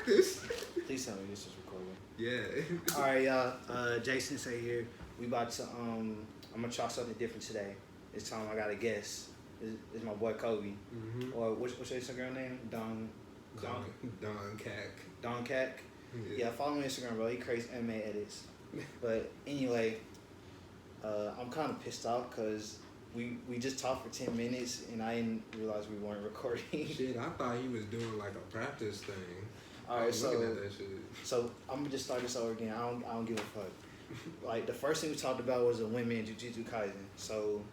practice. Please tell me this is recording. Yeah. All right, y'all. Jason say here. We about to I'm gonna try something different today. This time I got a guest. It's my boy Kobe. Mm-hmm. Or what's your Instagram name? Don Cack. Don Cack. Yeah, follow me on Instagram, bro. He creates anime edits. But anyway, I'm kind of pissed off because we just talked for 10 minutes and I didn't realize we weren't recording. Shit, I thought he was doing like a practice thing. All right, so looking at that shit. So I'm gonna just start this over again. I don't give a fuck. Like the first thing we talked about was the women in Jujutsu Kaisen. So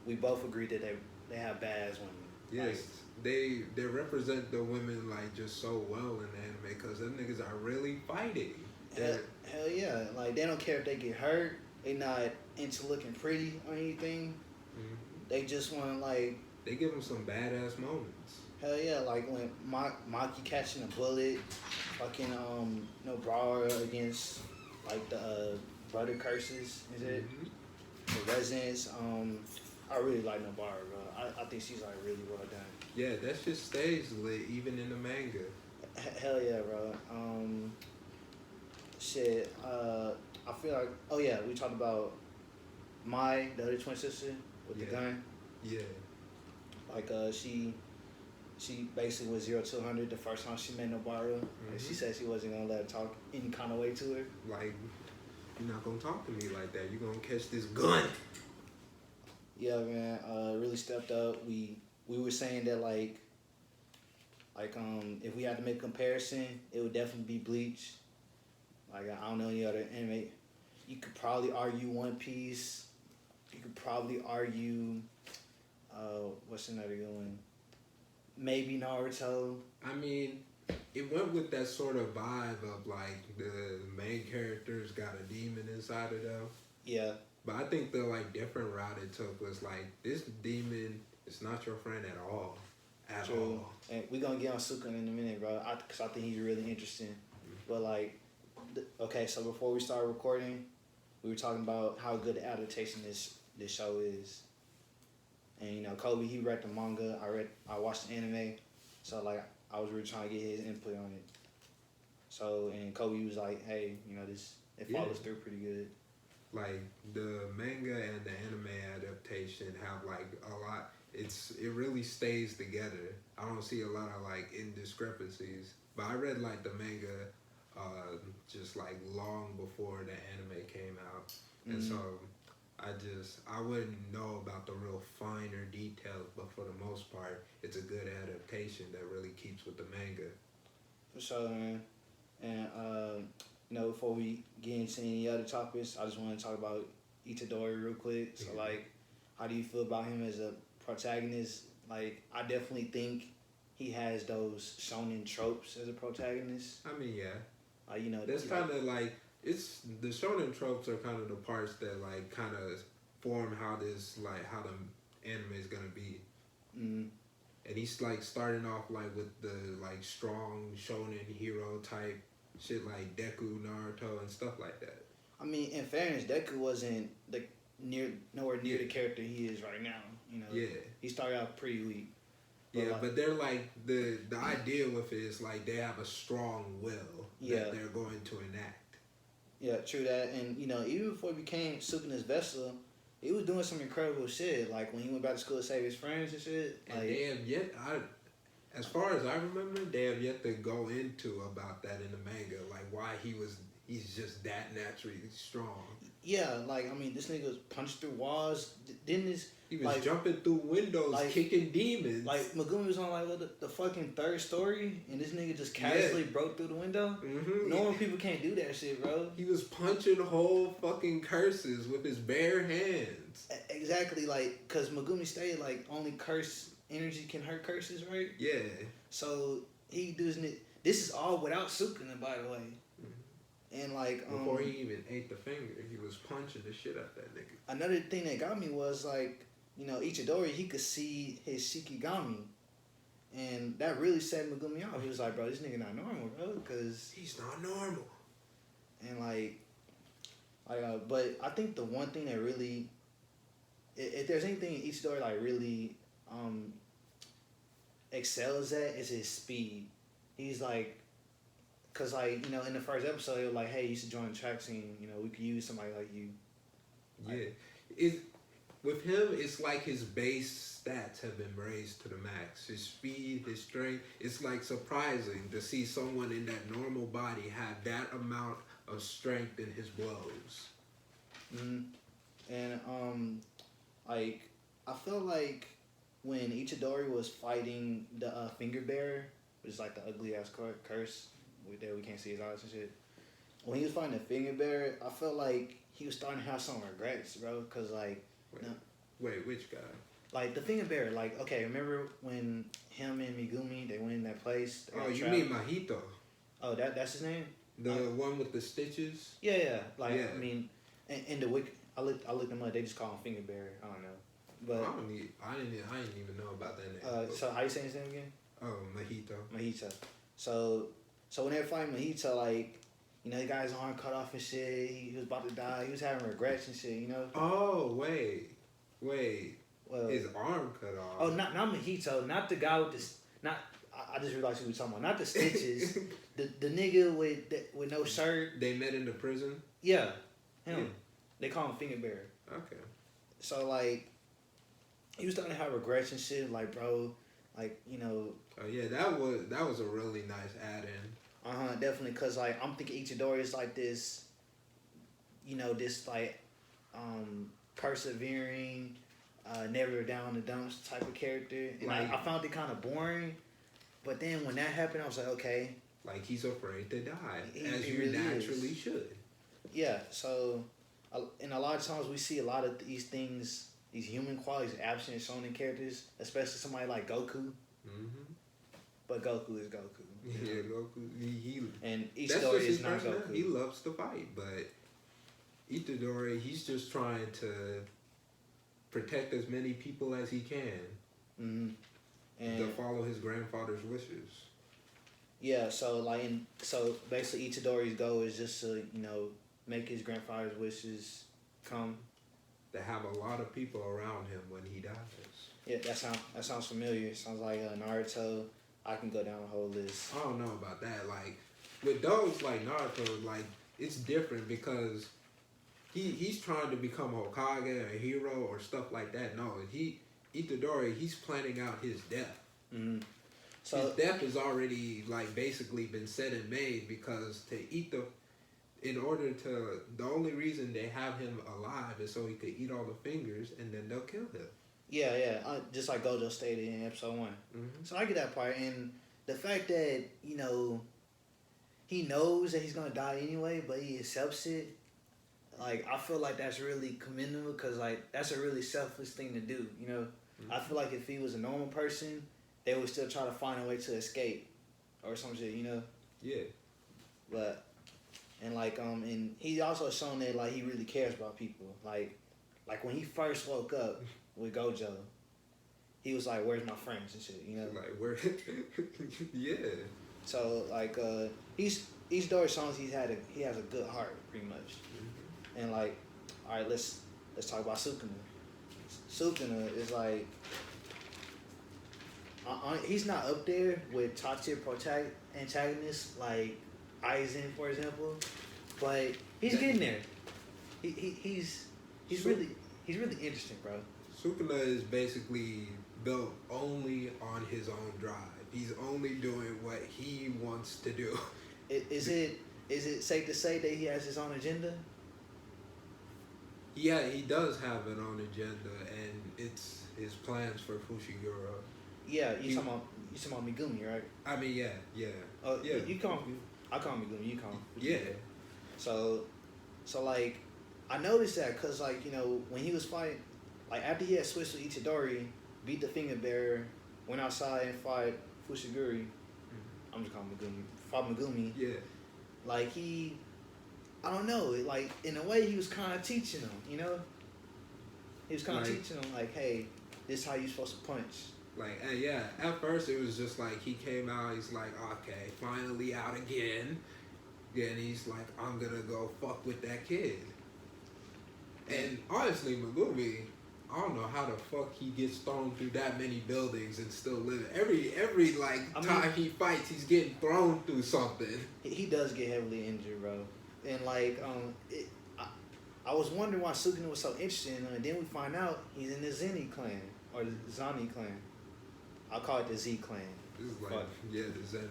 we both agreed that they have badass women. Yes, they represent the women like just so well in the anime because them niggas are really fighting. Hell yeah! Like they don't care if they get hurt. They not into looking pretty or anything. Mm-hmm. They just want to like. They give them some badass moments. Hell yeah! Like when Maki catching a bullet, fucking Brawler against like the brother curses. Is it the residents? I really like Nobara, bro. I think she's like really well done. Yeah, that shit stays lit even in the manga. Hell yeah, bro. Shit. I feel like. Oh yeah, we talked about the other twin sister with the gun. Yeah. Like she basically was 0 to 100 the first time she met Nobara. And she said she wasn't gonna let her talk any kind of way to her. Like, you're not gonna talk to me like that. You're gonna catch this gun. Yeah, man. Really stepped up. We were saying that like if we had to make a comparison, it would definitely be Bleach. Like I don't know any other anime. You could probably argue One Piece. You could probably argue what's another good one? Maybe Naruto. I mean, it went with that sort of vibe of like the main characters got a demon inside of them. Yeah. But I think the like different route it took was like this demon is not your friend at all. At all. And we're gonna get on Sukuna in a minute, bro. Cause I think he's really interesting. But like, okay, so before we started recording, we were talking about how good the adaptation this show is. And you know, Kobe, he read the manga. I watched the anime. So like, I was really trying to get his input on it. So and Kobe was like, hey, you know, it follows through pretty good. Like the manga and the anime adaptation have like a lot. It really stays together. I don't see a lot of like indiscrepancies. But I read like the manga just like long before the anime came out, and so I wouldn't know about the real finer details. But for the most part, it's a good adaptation that really keeps with the manga. For sure, man. And you know, before we get into any other topics, I just want to talk about Itadori real quick. So, like, how do you feel about him as a protagonist? Like, I definitely think he has those shonen tropes as a protagonist. I mean, yeah. You know, that's kind of like it's the shonen tropes are kind of the parts that like kind of form how the anime is gonna be. Mm-hmm. And he's like starting off like with the like strong shonen hero type shit like Deku, Naruto, and stuff like that. I mean, in fairness, Deku wasn't nowhere near the character he is right now. You know, he started out pretty weak. But they're like the idea with it is like they have a strong will that they're going to enact. Yeah, true that. And you know, even before he became Sukuna's vessel, he was doing some incredible shit. Like when he went back to school to save his friends and shit. And they have yet, as far as I remember, they have yet to go into about that in the manga, like why he's just that naturally strong. Yeah, like I mean, this nigga was punched through walls. He was jumping through windows, kicking demons. Like Megumi was on like the fucking third story, and this nigga just casually broke through the window. Mm-hmm. Normal people can't do that shit, bro. He was punching whole fucking curses with his bare hands. Exactly, like cause Megumi stated like only curse energy can hurt curses, right? Yeah. So he does it. This is all without Sukuna, by the way. And like before he even ate the finger, he was punching the shit out that nigga. Another thing that got me was like, you know, Ichidori, he could see his Shikigami, and that really set Megumi off. He was like, bro, this nigga not normal, bro, because he's not normal. And but I think the one thing that really, if there's anything Ichidori like really excels at, is his speed. He's like cause like you know in the first episode they were like, hey, you should join the track scene. You know, we could use somebody like you. Yeah, it with him, it's like his base stats have been raised to the max. His speed, his strength. It's like surprising to see someone in that normal body have that amount of strength in his blows. Mm-hmm. And like I felt like when Ichidori was fighting the finger bearer, which is like the ugly ass curse, that we can't see his eyes and shit. When he was fighting the finger bearer, I felt like he was starting to have some regrets, bro. Cause like, Wait, which guy? like the finger bearer, like okay, remember when him and Megumi they went in that place? Oh, you mean Mahito? Oh, that's his name. The one with the stitches? Yeah. Like yeah. I mean, and the wick. I looked them up. They just call him finger bearer. I don't know, but I didn't even know about that name. So how you saying his name again? Oh, Mahito. Mahito. So when they were fighting Mahito, like, you know, he got his arm cut off and shit. He was about to die. He was having regrets and shit, you know? Oh, wait. Well, his arm cut off. Oh, not Mahito. Not the guy with the... I just realized who we were talking about. Not the stitches. the nigga with no shirt. They met in the prison? Yeah. Him. Yeah. They call him finger bearer. Okay. So, like, he was starting to have regrets and shit. Like, bro, like, you know... Oh, yeah, that was a really nice add-in. Definitely, because, like, I'm thinking Ichidori is like this, you know, this, like, persevering, never down in the dumps type of character. And like, I found it kind of boring. But then when that happened, I was like, okay. Like, he's afraid to die, as he you really naturally is. should. Yeah, so, and a lot of times we see a lot of these things, these human qualities absent shown in characters, especially somebody like Goku. Mm-hmm. But Goku is Goku. Yeah, Goku. He and Itadori is not Goku. He loves to fight, but Itadori, he's just trying to protect as many people as he can. Mm-hmm. And to follow his grandfather's wishes. Yeah, so basically Itadori's goal is just to, you know, make his grandfather's wishes come. To have a lot of people around him when he dies. Yeah, that sounds familiar. It sounds like Naruto. I can go down a whole list. I don't know about that. Like with those like Naruto, like it's different because he's trying to become a Hokage, a hero, or stuff like that. No, Itadori, he's planning out his death. Mm-hmm. So his death has already like basically been set and made because the only reason they have him alive is so he could eat all the fingers and then they'll kill him. Yeah, just like Gojo stated in episode 1. Mm-hmm. So I get that part, and the fact that, you know, he knows that he's gonna die anyway, but he accepts it. Like, I feel like that's really commendable because, like, that's a really selfless thing to do, you know? Mm-hmm. I feel like if he was a normal person, they would still try to find a way to escape or some shit, you know? Yeah. But, and, like, and he also shown that, like, he really cares about people. Like when he first woke up with Gojo, he was like, where's my friends and shit, you know? Like, where? Yeah. So, like, each door shows he has a good heart, pretty much. Mm-hmm. And, like, all right, let's talk about Sukuna. Sukuna is, like, he's not up there with top-tier antagonists, like Aizen, for example, but he's getting there. He's really interesting, bro. Sukuna is basically built only on his own drive. He's only doing what he wants to do. Is it safe to say that he has his own agenda? Yeah, he does have an own agenda, and it's his plans for Fushiguro. Yeah, you talking about Megumi, right? I mean, yeah. Oh, yeah. You call him. I call him Megumi. You call him. Yeah. So like, I noticed that because, like, you know, when he was fighting, like, after he had switched to Itadori, beat the finger bearer, went outside and fought Fushiguro. Mm-hmm. I'm just calling Megumi. Fought Megumi. Yeah. Like, I don't know, like, in a way he was kind of teaching him, you know? He was kind of teaching him, like, hey, this is how you're supposed to punch. Like, yeah, at first it was just like he came out, he's like, okay, finally out again. And he's like, I'm gonna go fuck with that kid. And honestly, Megumi, I don't know how the fuck he gets thrown through that many buildings and still live. Every like time he fights, he's getting thrown through something. He does get heavily injured, bro. And like I was wondering why Sukuna was so interested in him, and then we find out he's in the Zeni clan or the Zani clan. I'll call it the Z clan. This is like the Zenin.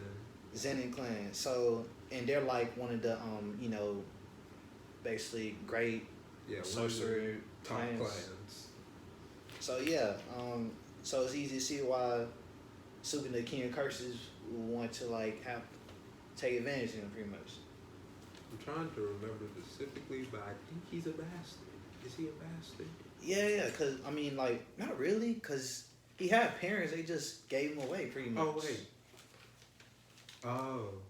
Zenin clan. So and they're like one of the basically great sorcerer top clans. So yeah, so it's easy to see why Sukuna, the King of Curses, want to like take advantage of him pretty much. I'm trying to remember specifically, but I think he's a bastard. Is he a bastard? Yeah, cause I mean, like, not really, cause he had parents. They just gave him away, pretty much. Oh wait. Oh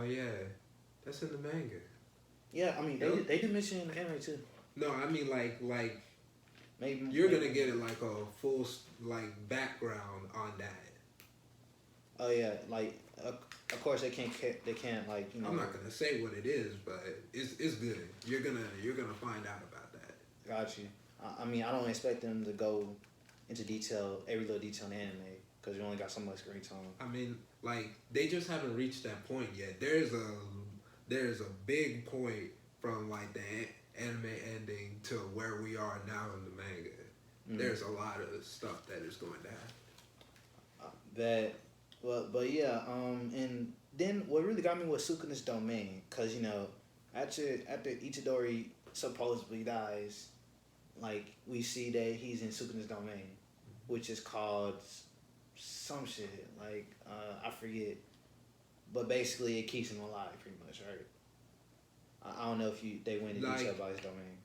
yeah, that's in the manga. Yeah, I mean, they did mention it in the anime too. No, I mean like maybe you're gonna get it like a full like background on that. Oh yeah, like of course they can't like I'm not gonna say what it is, but it's good. You're gonna find out about that. Got you. I mean, I don't expect them to go into detail, every little detail in the anime, because you only got so much screen time. I mean, like they just haven't reached that point yet. There's a big point from like the anime ending to where we are now in the manga. Mm-hmm. There's a lot of stuff that is going to happen. But yeah, and then what really got me was Sukuna's domain, cause after Itadori supposedly dies, like we see that he's in Sukuna's domain, which is called some shit like I forget, but basically it keeps him alive pretty much, right? I don't know if they went into detail about his domain.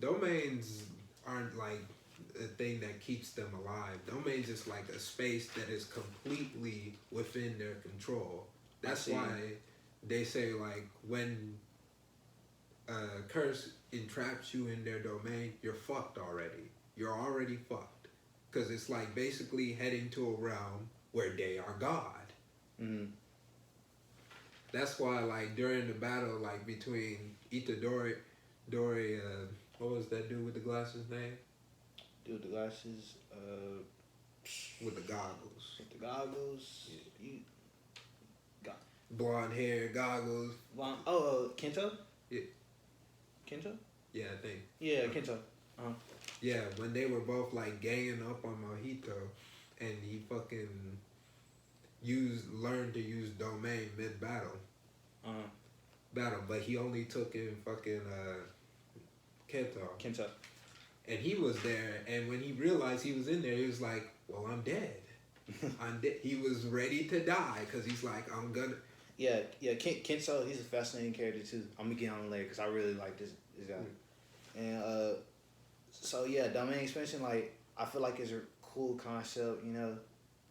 Domains aren't like a thing that keeps them alive. Domains is like a space that is completely within their control. That's why they say like when a curse entraps you in their domain, you're fucked already. You're already fucked. Because it's like basically heading to a realm where they are God. Mm-hmm. That's why, like, during the battle, like, between Itadori, what was that dude with the glasses name? Dude with the glasses, with the goggles. With the goggles? Yeah. Blonde hair, goggles. Kento? Yeah. Kento? Yeah, I think. Yeah, Kento. Uh-huh. Yeah, when they were both, like, ganging up on Mojito, and he fucking learned to use domain mid-battle. But he only took in fucking Kento. And he was there, and when he realized he was in there, he was like, well, I'm dead. I'm dead. He was ready to die, because he's like, I'm gonna... Yeah, Kento, he's a fascinating character, too. I'm gonna get on him later, because I really like this guy. And, so, yeah, domain expansion, like, I feel like it's a cool concept,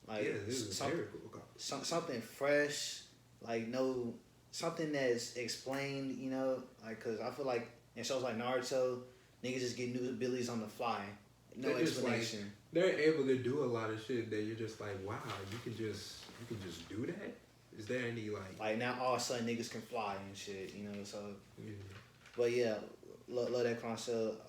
Like, yeah, this is a very cool concept. Something fresh, like, something that's explained, like, because I feel like in shows like Naruto, niggas just get new abilities on the fly. No explanation. Like, they're able to do a lot of shit that you're just like, wow, you can just do that? Is there any, like now all of a sudden niggas can fly and shit, so. Yeah. But yeah, love that concept.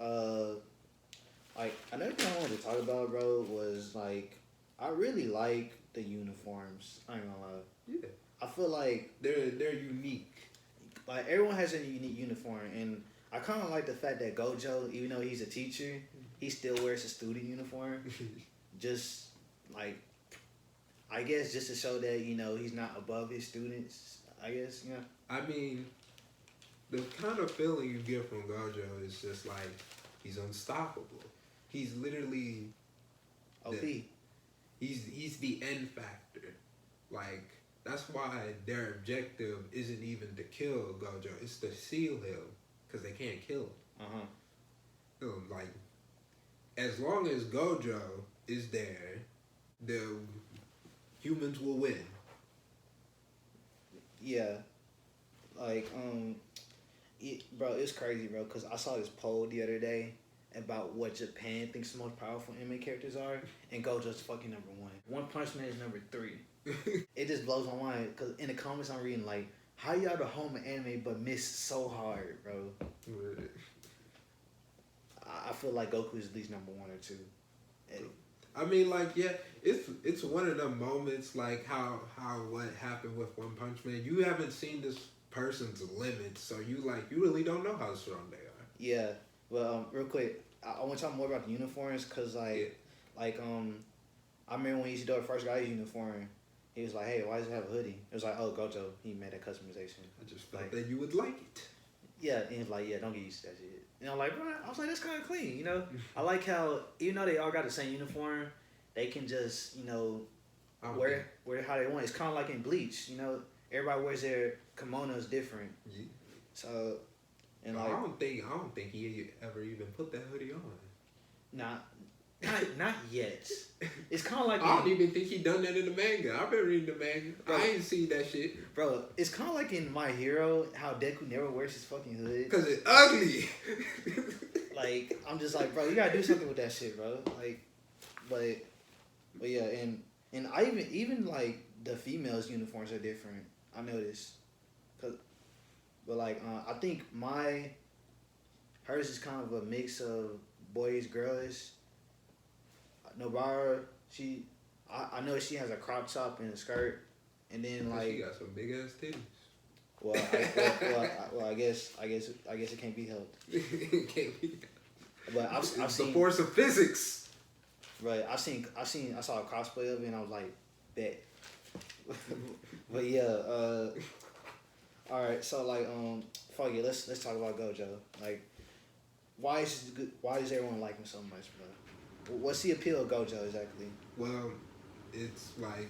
Like, another thing I wanted to talk about, bro, was, like, I really like the uniforms. I ain't gonna lie. Yeah. I feel like they're unique. Like, everyone has a unique uniform, and I kind of like the fact that Gojo, even though he's a teacher, he still wears a student uniform. Just, like, I guess just to show that, he's not above his students, I guess, I mean, the kind of feeling you get from Gojo is just like, he's unstoppable. He's literally... OP. He's the end factor. Like, that's why their objective isn't even to kill Gojo. It's to seal him, because they can't kill him. Like, as long as Gojo is there, the humans will win. Yeah. Like, bro, it's crazy, bro, because I saw this poll the other day about what Japan thinks the most powerful anime characters are, and Gojo's fucking number 1. One Punch Man is number 3. It just blows my mind, because in the comments I'm reading, like, how y'all the home of anime but miss so hard, bro? I feel like Goku is at least number 1 or 2. I mean, like, yeah, it's one of them moments, like how what happened with One Punch Man. You haven't seen this person's limits, so you really don't know how strong they are. Yeah, well, real quick, I want to talk more about the uniforms because I remember when Isidore first got his uniform, he was like, "Hey, why does it have a hoodie?" It was like, "Oh, Gojo, he made that customization." I just felt that you would like it. Yeah, and he was like, "Yeah, don't get used to that shit." And I'm like, "Bro," I was like, "That's kind of clean, you know." I like how even though they all got the same uniform, they can just wear how they want. It's kind of like in Bleach, everybody wears their kimonos different. Yeah. So, and I don't think he ever even put that hoodie on. Not yet. It's kind of like I don't even think he done that in the manga. I've been reading the manga. Bro, I ain't seen that shit. Bro, it's kind of like in My Hero how Deku never wears his fucking hood. Because it's ugly. Like, I'm just like, bro, you gotta do something with that shit, bro. Like, but yeah, and I even like the females' uniforms are different. I noticed. But like, I think hers is kind of a mix of boys, girls. Nobara, I know she has a crop top and a skirt, and then like she got some big ass titties. Well, I guess it can't be helped. It can't be. But I've seen the force of physics. Right, I saw a cosplay of it and I was like, bet. But yeah, all right. So like, fuck it. Let's talk about Gojo. Like, why does everyone like him so much, bro? What's the appeal of Gojo exactly? Well, it's like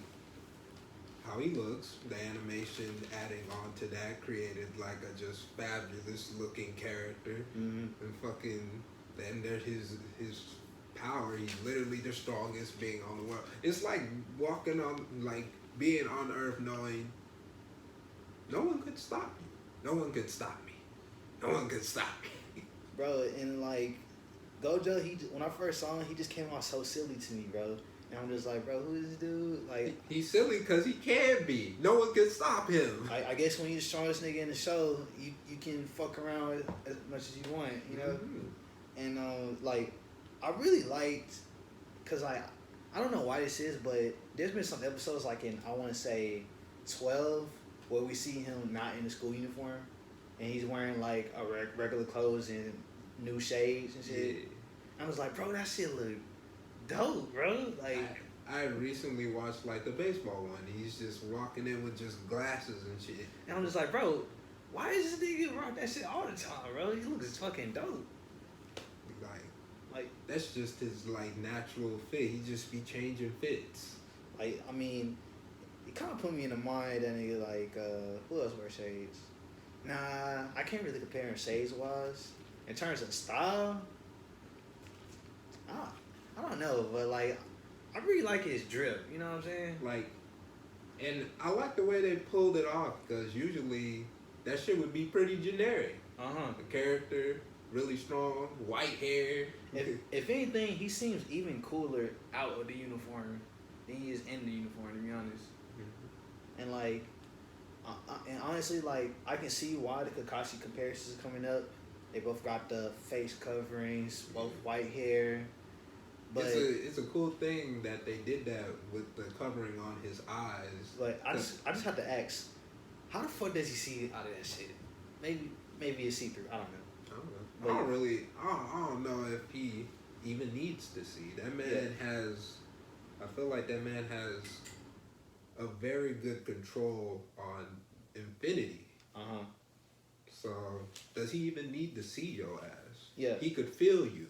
how he looks. The animation adding on to that created like a just fabulous looking character. Mm-hmm. And fucking then there's his power. He's literally the strongest being on the world. It's like walking on, like being on Earth knowing no one could stop you. No one could stop me. No one could stop me. Bro, and like Gojo, when I first saw him, he just came out so silly to me, bro. And I'm just like, bro, who is this dude? Like, he's silly because he can be. No one can stop him. I guess when you're the strongest nigga in the show, you can fuck around as much as you want, you know. Mm-hmm. And like, I really liked, cause I don't know why this is, but there's been some episodes like in I want to say 12 where we see him not in the school uniform, and he's wearing like a regular clothes and new shades and shit. Yeah. I was like, bro, that shit look dope, bro. Like, I recently watched like the baseball one. He's just walking in with just glasses and shit. And I'm just like, bro, why is this nigga rock that shit all the time, bro? He looks fucking dope. Like that's just his like natural fit. He just be changing fits. Like, I mean, it kind of put me in the mind that nigga like who else wears shades? Nah, I can't really compare him shades wise. In terms of style, I don't know, but like I really like his drip. You know what I'm saying? Like, and I like the way they pulled it off because usually that shit would be pretty generic. The character really strong, white hair. If anything, he seems even cooler out of the uniform than he is in the uniform. To be honest, and like, and honestly, like I can see why the Kakashi comparisons are coming up. They both got the face coverings, both white hair. But it's a cool thing that they did that with the covering on his eyes. But I just have to ask, how the fuck does he see out of that shit? Maybe it's see-through. I don't know. I don't know if he even needs to see. That man has, I feel like that man has a very good control on infinity. So does he even need to see your ass? Yeah. He could feel you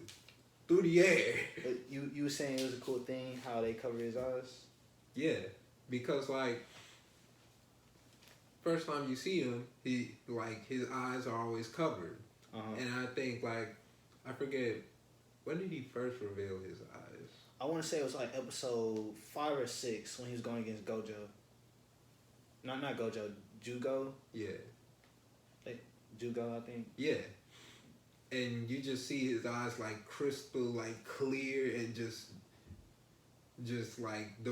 through the air. But you were saying it was a cool thing how they cover his eyes? Yeah, because like first time you see him, his eyes are always covered. And I think like I forget when did he first reveal his eyes? I want to say it was like episode 5 or 6 when he was going against Gojo. Not Gojo, Jugo. Yeah. Jugo, I think. Yeah. And you just see his eyes like crystal, like clear, and just like they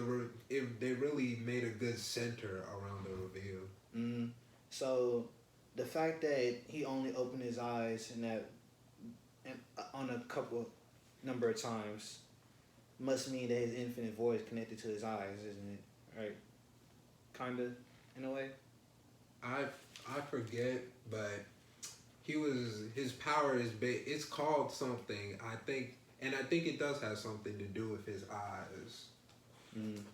really made a good center around the reveal. So the fact that he only opened his eyes in that and on a couple number of times must mean that his infinite void is connected to his eyes, isn't it? Right? Kinda, in a way. I forget, but his power is it's called something. I think it does have something to do with his eyes. Mm.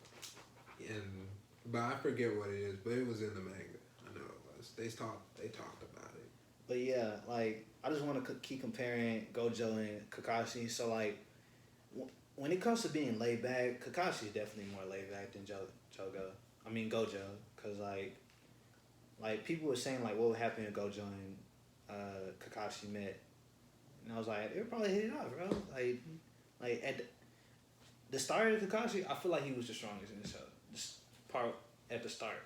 And but I forget what it is. But it was in the manga. I know it was. They talked about it. But yeah, like I just want to keep comparing Gojo and Kakashi. So like, when it comes to being laid back, Kakashi is definitely more laid back than Gojo, cause like people were saying like what would happen if Gojo and Kakashi met, and I was like they would probably hit it off, bro. Like at the start of Kakashi, I feel like he was the strongest in the show. This part at the start,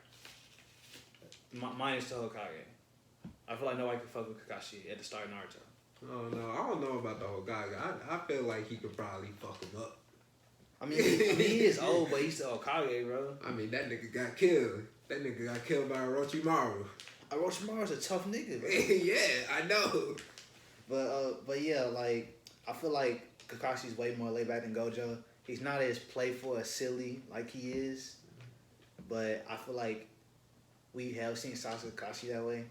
minus the Hokage. I feel like nobody could fuck with Kakashi at the start of Naruto. Oh no, I don't know about the Hokage. I feel like he could probably fuck him up. I mean, he is old, but he's the Hokage, bro. I mean, that nigga got killed. That nigga got killed by Orochimaru. Orochimaru's a tough nigga, bro. Yeah, I know. But yeah, like I feel like Kakashi's way more laid back than Gojo. He's not as playful or silly like he is, but I feel like we have seen Sasuke Kakashi that way.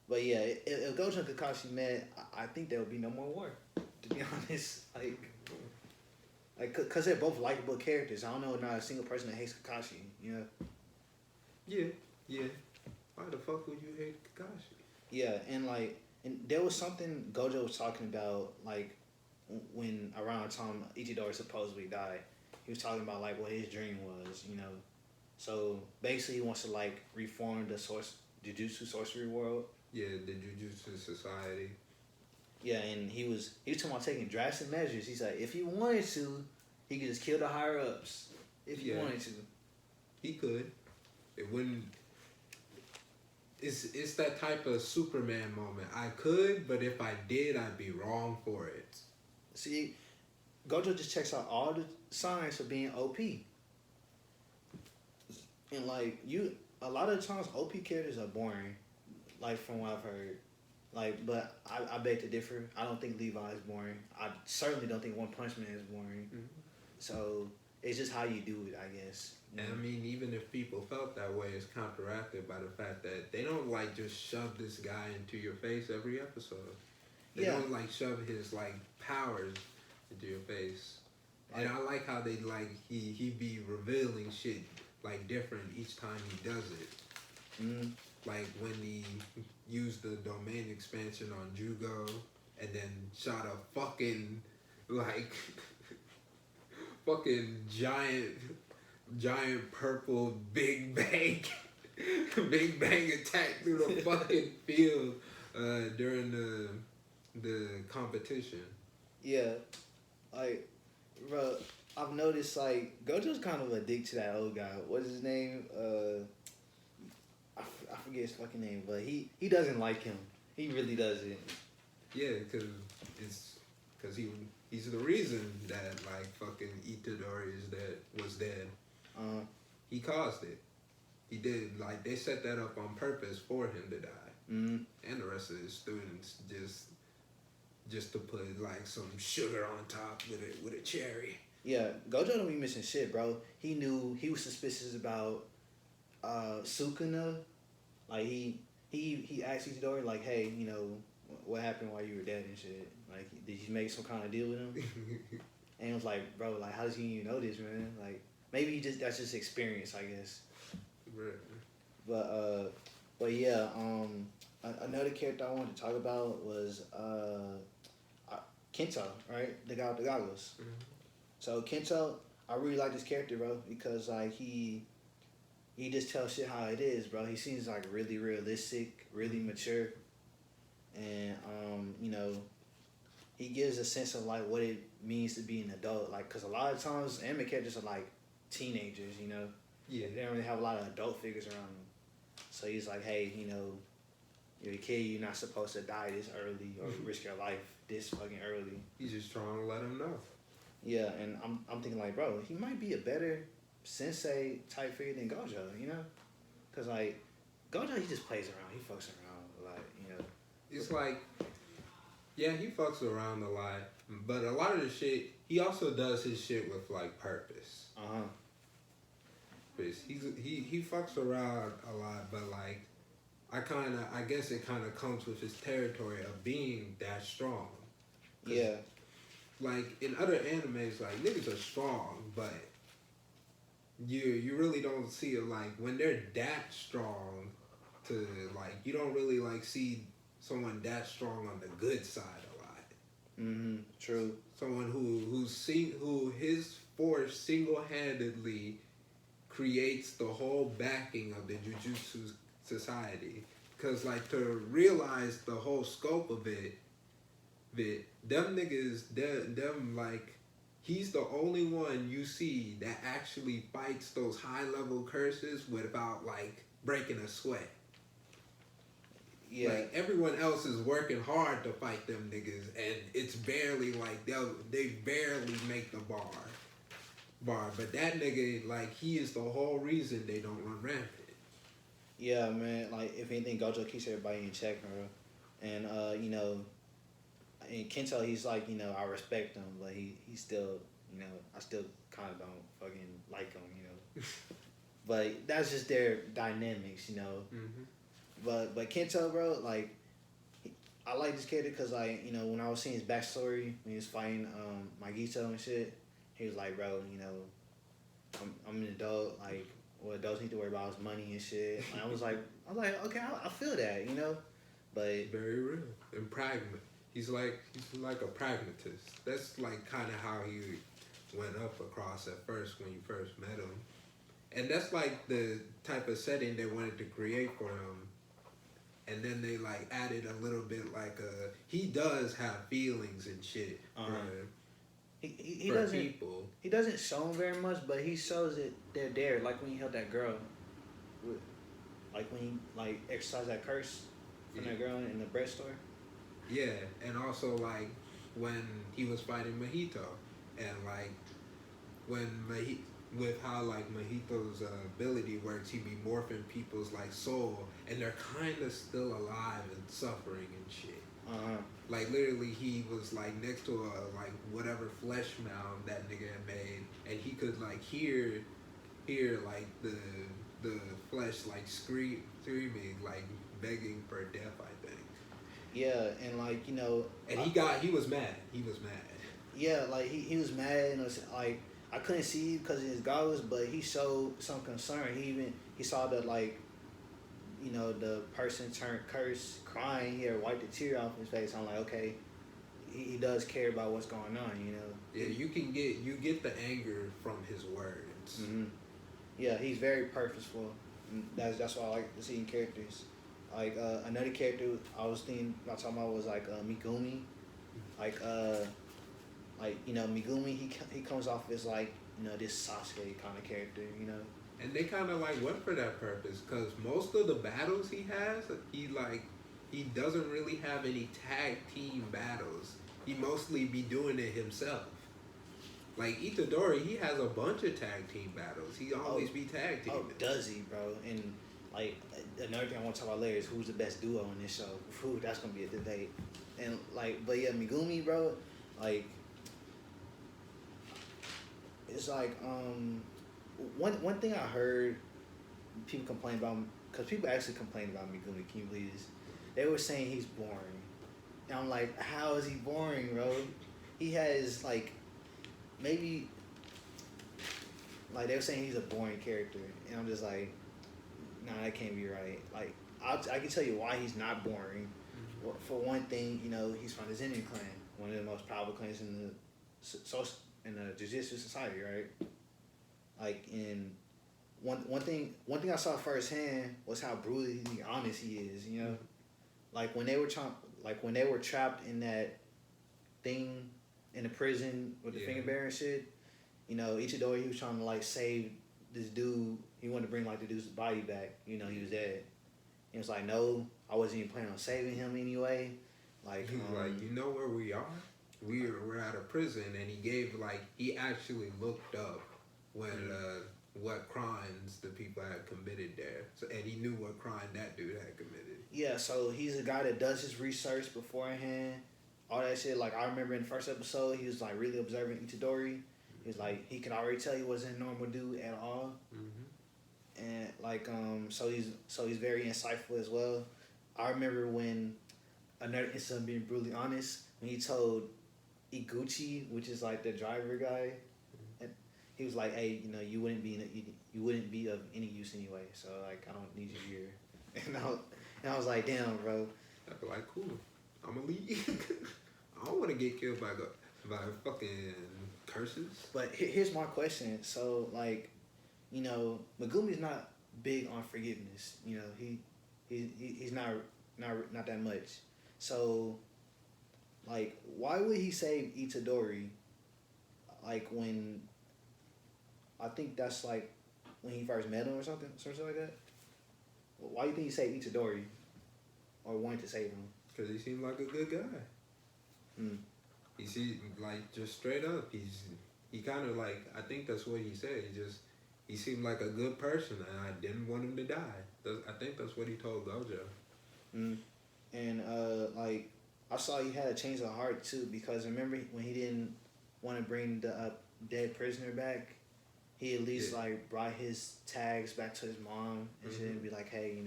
But yeah, if Gojo and Kakashi met, I think there would be no more war. To be honest, cause they're both likable characters. I don't know not a single person that hates Kakashi. You know. Yeah. Why the fuck would you hate Kakashi? Yeah, and there was something Gojo was talking about, like when around the time Ichidori supposedly died, he was talking about like what his dream was, you know. So basically, he wants to like reform the Jujutsu sorcery world. Yeah, the Jujutsu Society. Yeah, and he was talking about taking drastic measures. He's like, if he wanted to, he could just kill the higher ups. If he wanted to, he could. It wouldn't. It's that type of Superman moment. I could, but if I did, I'd be wrong for it. See, Gojo just checks out all the signs for being OP. And like a lot of times OP characters are boring, like from what I've heard. Like, but I beg to differ. I don't think Levi is boring. I certainly don't think One Punch Man is boring. Mm-hmm. So it's just how you do it, I guess. And I mean, even if people felt that way, it's counteracted by the fact that they don't like just shove this guy into your face every episode. They don't like shove his like powers into your face. And I like how they like he be revealing shit like different each time he does it. Mm-hmm. Like when he used the domain expansion on Jugo and then shot a fucking like fucking giant purple Big Bang attack through the fucking field during the competition. Yeah, like, bro, I've noticed like Gojo's kind of addicted to that old guy. What's his name? I forget his fucking name, but he doesn't like him. He really doesn't. Yeah, because he's the reason that like fucking Itadori was dead. He caused it. He did. Like they set that up on purpose for him to die, and the rest of his students just to put like some sugar on top with a cherry. Yeah, Gojo don't be missing shit, bro. He knew he was suspicious about Sukuna. Like he asked Itadori like, hey, you know, what happened while you were dead and shit. Like, did you make some kind of deal with him? And he was like, bro, like, how does he even know this, man? Like, maybe that's just experience, I guess. Right. But yeah, another character I wanted to talk about was Kento, right? The guy with the goggles. Mm-hmm. So Kento, I really like this character, bro, because like he just tells shit how it is, bro. He seems like really realistic, really mature, and you know, he gives a sense of like what it means to be an adult. Like, cause a lot of times anime characters are like teenagers, you know. Yeah. They don't really have a lot of adult figures around them. So he's like, hey, you know, you're a kid. You're not supposed to die this early or risk your life this fucking early. He's just trying to let him know. Yeah, and I'm thinking like, bro, he might be a better sensei type figure than Gojo, you know? Cause like Gojo, he just plays around. He fucks around a lot, you know. it's like, yeah, he fucks around a lot, but a lot of the shit, he also does his shit with like purpose. He fucks around a lot, but like I guess it kind of comes with his territory of being that strong. Yeah. Like in other animes, like niggas are strong, but you really don't see it like when they're that strong. To like you don't really like see someone that strong on the good side a lot. True. Someone who his force single handedly creates the whole backing of the Jujutsu society. Cause like to realize the whole scope of it, them niggas, them like he's the only one you see that actually fights those high level curses without like breaking a sweat. Yeah. Like everyone else is working hard to fight them niggas, and it's barely like they barely make the bar. But that nigga, like he is the whole reason they don't run rampant. Yeah, man. Like if anything, Gojo keeps everybody in check, bro. And you know, and Kento, he's like, you know, I respect him, but he still, you know, I still kind of don't fucking like him, you know. But that's just their dynamics, you know. But Kento, bro, like, I like this character because, like, you know, when I was seeing his backstory, when he was fighting Magito and shit, he was like, bro, you know, I'm an adult, like, what adults need to worry about is money and shit. And I was like, okay, I feel that, you know? But very real and pragmatic. He's like a pragmatist. That's like kind of how he went up across at first when you first met him, and that's like the type of setting they wanted to create for him. And then they like added a little bit like he does have feelings and shit he for doesn't people. He doesn't show them very much, but he shows it they're there. Like when he held that girl, like when he like exercised that curse from that girl in the bread store. Yeah, and also like when he was fighting Mojito, and like when with how like Mojito's ability works, he be morphing people's like soul, and they're kind of still alive and suffering and shit. Like literally, he was like next to a like whatever flesh mound that nigga had made, and he could like hear like the flesh like screaming like begging for death, I think. Yeah, and like, you know, and he was mad. He was mad. Yeah, like he was mad, and it was like I couldn't see because of his goggles, but he showed some concern. He saw that, like, you know, the person turned curse crying. He had wiped a tear off his face. I'm like, okay, he does care about what's going on, you know. Yeah, you get the anger from his words. Yeah, he's very purposeful. That's why I like seeing characters. Like another character I was talking about was like Megumi. Like you know, Megumi, he comes off as like, you know, this Sasuke kind of character, you know. And they kind of like went for that purpose because most of the battles he has, he doesn't really have any tag team battles. He mostly be doing it himself. Like Itadori, he has a bunch of tag team battles. He always be tag team. Oh, does he, bro? And like another thing I want to talk about later is who's the best duo in this show. Whew, that's gonna be a debate. And like, but yeah, Megumi, bro, like. It's like one thing I heard people complain about, because people actually complained about Megumi. Can you please? They were saying he's boring, and I'm like, how is he boring, bro? He has like maybe like they were saying he's a boring character, and I'm just like, nah, that can't be right. Like I can tell you why he's not boring. For one thing, you know, he's from the Zennin clan, one of the most powerful clans in the Jujutsu society, right? Like, in one thing I saw firsthand was how brutally honest he is. You know, like when they were trapped in that thing in the prison with the finger bearer and shit. You know, Ichidori, he was trying to like save this dude. He wanted to bring like the dude's body back. You know, he was dead. He was like, no, I wasn't even planning on saving him anyway. Like, he's like, you know where we are? We're out of prison, and he actually looked up when what crimes the people had committed there, and he knew what crime that dude had committed. Yeah, so he's a guy that does his research beforehand, all that shit. Like I remember in the first episode, he was like really observing Itadori. He was like he could already tell he wasn't a normal dude at all, and like so he's very insightful as well. I remember when another incident, being brutally honest, when he told Iguchi, which is like the driver guy, and he was like, "Hey, you wouldn't you wouldn't be of any use anyway. So like, I don't need you here." And I was like, "Damn, bro." I'd be like, "Cool, I'm gonna leave." I don't want to get killed by fucking curses. But here's my question. So like, Megumi's not big on forgiveness. He's not that much. So, like, why would he save Itadori? Like when, I think that's like when he first met him or something like that. Why do you think he saved Itadori, or wanted to save him? Because he seemed like a good guy. He see like just straight up. He kind of like, I think that's what he said. He seemed like a good person, and I didn't want him to die. I think that's what he told Gojo. And like I saw he had a change of heart too, because remember when he didn't want to bring the dead prisoner back, he at least like brought his tags back to his mom and shit, and be like, "Hey,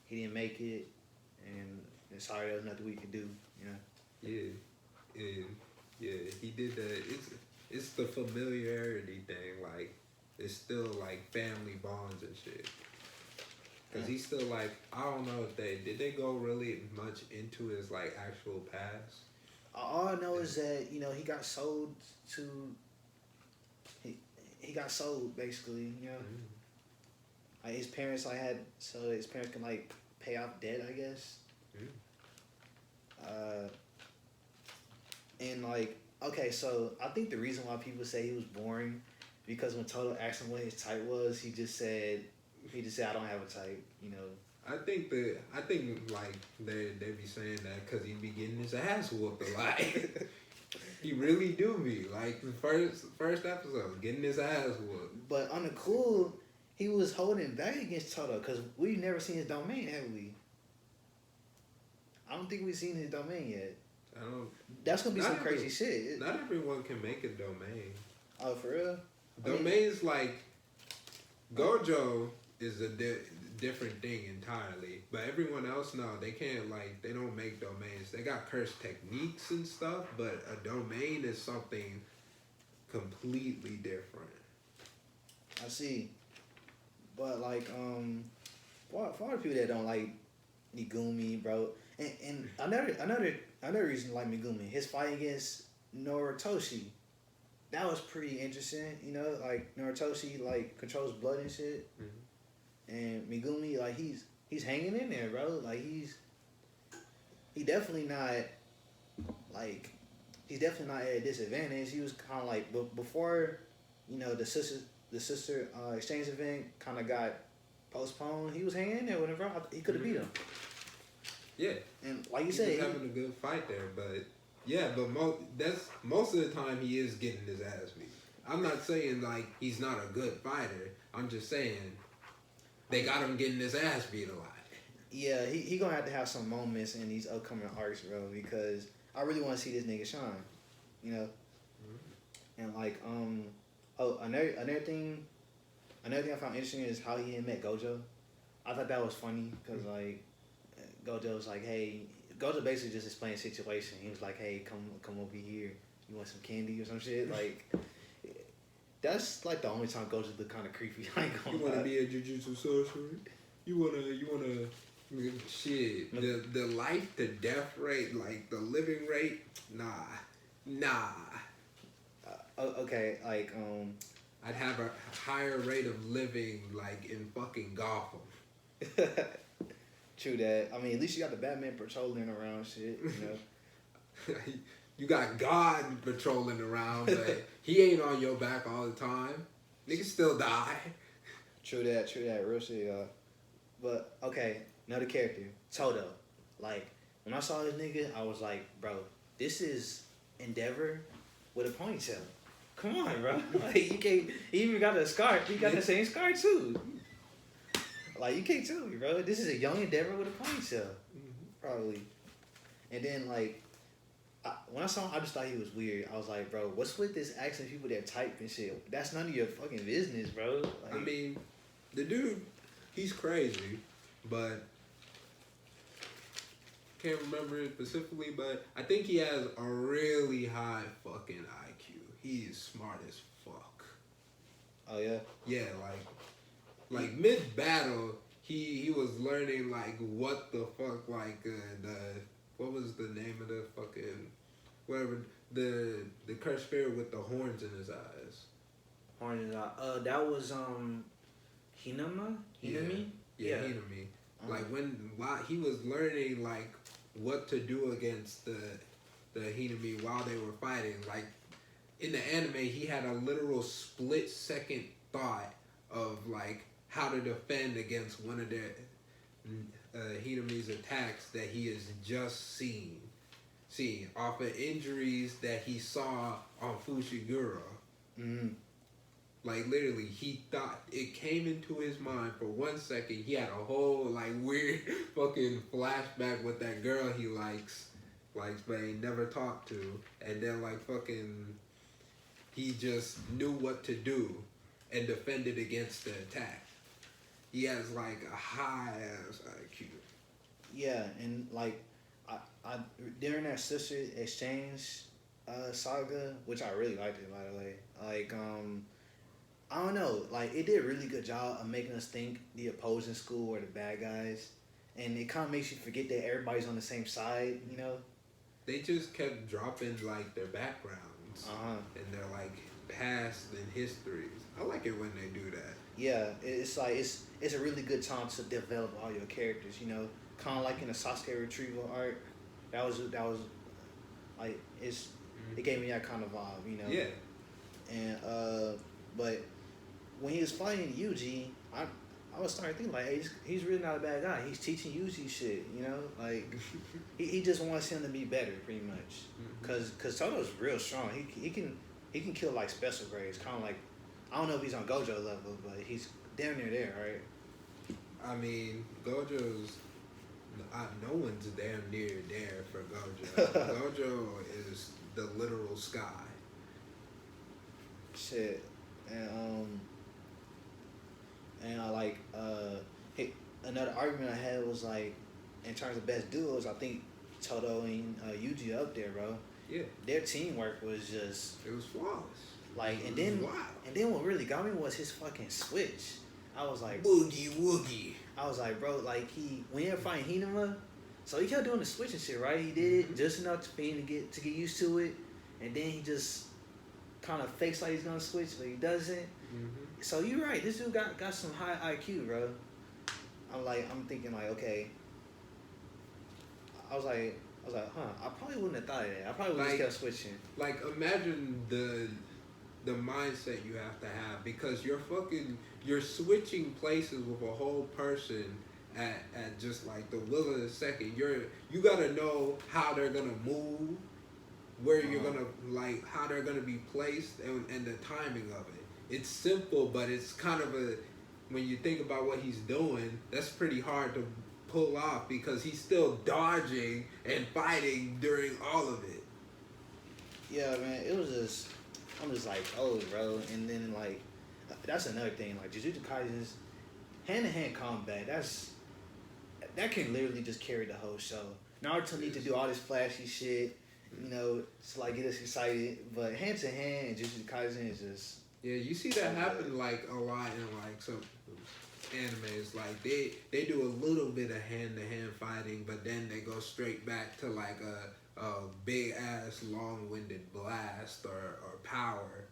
he didn't make it, and sorry, there was nothing we could do." Yeah, he did that. It's the familiarity thing. Like, it's still like family bonds and shit. Cause he's still like, I don't know if they go really much into his like actual past. All I know is that he got sold to. He got sold basically. Like his parents so his parents can like pay off debt, I guess. And like, okay, so I think the reason why people say he was boring, because when Toto asked him what his type was, he just said I don't have a type. I think like they be saying that because he be getting his ass whooped a lot. He really do be like the first episode getting his ass whooped. But on the cool, he was holding back against Toto because we've never seen his domain, have we? I don't think we've seen his domain yet. I don't. That's gonna be some crazy shit. Not everyone can make a domain. Oh, for real? Domains like Gojo is a different thing entirely, but everyone else, no, they can't, like, they don't make domains. They got cursed techniques and stuff, but a domain is something completely different. I see. But like, for all the people that don't like Megumi, bro, and another reason to like Megumi, his fight against Noritoshi, that was pretty interesting. Like Noritoshi like controls blood and shit. And Megumi, like, he's hanging in there, bro. Like, he definitely not, like, he's definitely not at a disadvantage. He was kind of like, before, the sister exchange event kind of got postponed, he was hanging in there with him, bro. He could have beat him. Yeah. And like you he said, was having a good fight there, but yeah, but most of the time he is getting his ass beat. I'm not saying, like, he's not a good fighter. I'm just saying they got him getting his ass beat a lot. Yeah, he gonna have to have some moments in these upcoming arcs, bro, because I really want to see this nigga shine, And like, another thing I found interesting is how he had met Gojo. I thought that was funny because like Gojo was like, "Hey," Gojo basically just explained the situation. He was like, "Hey, come over here. You want some candy or some shit?" Like, that's like the only time Gojo look kind of creepy. You want to be a Jujutsu sorcerer? You wanna shit. The life to death rate, like the living rate, nah. Okay, like I'd have a higher rate of living, like in fucking Gotham. True that. I mean, at least you got the Batman patrolling around shit, You got God patrolling around, but he ain't on your back all the time. Niggas still die. True that, real shit, y'all. But, okay, another character, Toto. Like, when I saw this nigga, I was like, bro, this is Endeavor with a ponytail. Come on, bro. Like, you can't, he even got a scar. He got the same scar, too. Like, you can't tell me, bro. This is a young endeavor with a ponytail, probably. And then, like, when I saw him, I just thought he was weird. I was like, bro, what's with this accent people that type and shit? That's none of your fucking business, bro. Like, I mean, the dude, he's crazy, but can't remember it specifically, but I think he has a really high fucking IQ. He is smart as fuck. oh, yeah? Yeah, like mid battle, he was learning like what the fuck, like what was the name of the fucking whatever the cursed spirit with the horns in his eyes. Horns that was, Hinama? Hinami? Yeah, Hinami. Like while he was learning like what to do against the Hinami while they were fighting. Like in the anime, he had a literal split second thought of like how to defend against one of their Hinami's attacks that he has just seen off of injuries that he saw on Fushiguro. Like literally, he thought it came into his mind for 1 second. He had a whole like weird fucking flashback with that girl he likes, but he never talked to, and then like fucking, he just knew what to do, and defended against the attack. He has like a high ass IQ. Yeah, and like, I during that sister exchange saga, which I really liked it, by the way. Like, I don't know, like, it did a really good job of making us think the opposing school were the bad guys. And it kind of makes you forget that everybody's on the same side, you know? They just kept dropping, like, their backgrounds. And their, like, past and histories. I like it when they do that. Yeah, it's like, it's a really good time to develop all your characters, you know? Kind of like in the Sasuke retrieval arc. That was like, it gave me that kind of vibe, you know? Yeah. And, but when he was fighting Yuji, I was starting to think like, hey, he's really not a bad guy. He's teaching Yuji shit, you know? Like, he just wants him to be better, pretty much. Cause Toto's real strong. He can kill like special grades, kind of like, I don't know if he's on Gojo level, but he's damn near there, right? I mean, Gojo's, no one's damn near there for Gojo. Gojo is the literal sky. Shit. And I like, another argument I had was like, in terms of best duos, I think Toto and Yuji up there, bro. Yeah. Their teamwork was just, it was flawless. Like, and then what really got me was his fucking switch. I was like, boogie woogie. I was like, bro, like, when he was fighting Hinama, so he kept doing the switch and shit, right? He did it just enough for him to get used to it, and then he just kind of fakes like he's gonna switch, but he doesn't. So you're right. This dude got some high IQ, bro. I'm thinking like, okay. I was like, I probably wouldn't have thought of that. I probably would have just kept switching. Like, imagine the mindset you have to have, because you're switching places with a whole person at just like the will of the second. You gotta know how they're gonna move, where you're gonna, like, how they're gonna be placed, and the timing of it. It's simple, but it's kind of when you think about what he's doing, that's pretty hard to pull off, because he's still dodging and fighting during all of it. Yeah, man, I'm just like, oh, bro. And then, like, that's another thing. Like, Jujutsu Kaisen's hand-to-hand combat, that can literally just carry the whole show. Naruto needs to do all this flashy shit, you know, to, like, get us excited. But hand-to-hand and Jujutsu Kaisen is just... Yeah, you see that happen, like, a lot in, like, some animes. Like, they do a little bit of hand-to-hand fighting, but then they go straight back to, like, a big-ass, long-winded blast or power.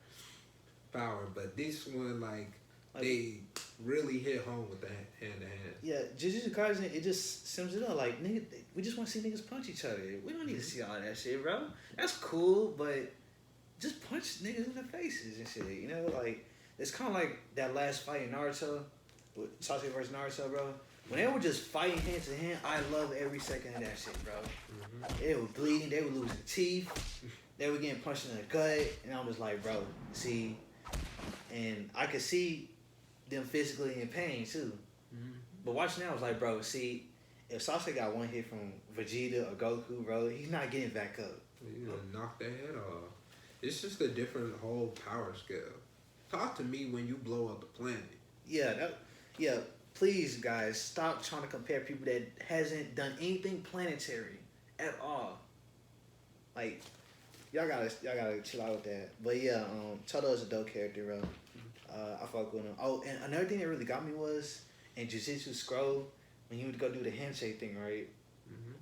But this one, like, they really hit home with the hand-to-hand. Yeah, Jujutsu Kaisen, it just sums it up. Like, nigga, we just want to see niggas punch each other. We don't need to see all that shit, bro. That's cool, but just punch niggas in the faces and shit, you know? Like, it's kind of like that last fight in Naruto, with Sasuke versus Naruto, bro. When they were just fighting hand to hand, I love every second of that shit, bro. They were bleeding, they were losing teeth, they were getting punched in the gut, and I'm just like, bro, see, and I could see them physically in pain too. But watching that, I was like, bro, see, if Sasuke got one hit from Vegeta or Goku, bro, he's not getting back up. You gonna knock their head off. It's just a different whole power scale. Talk to me when you blow up a planet. Yeah. Please, guys, stop trying to compare people that hasn't done anything planetary at all. Like, y'all gotta chill out with that. But yeah, Todo is a dope character, bro. I fuck with him. Oh, and another thing that really got me was in Jujutsu Scroll when he would go do the handshake thing, right? Mm-hmm.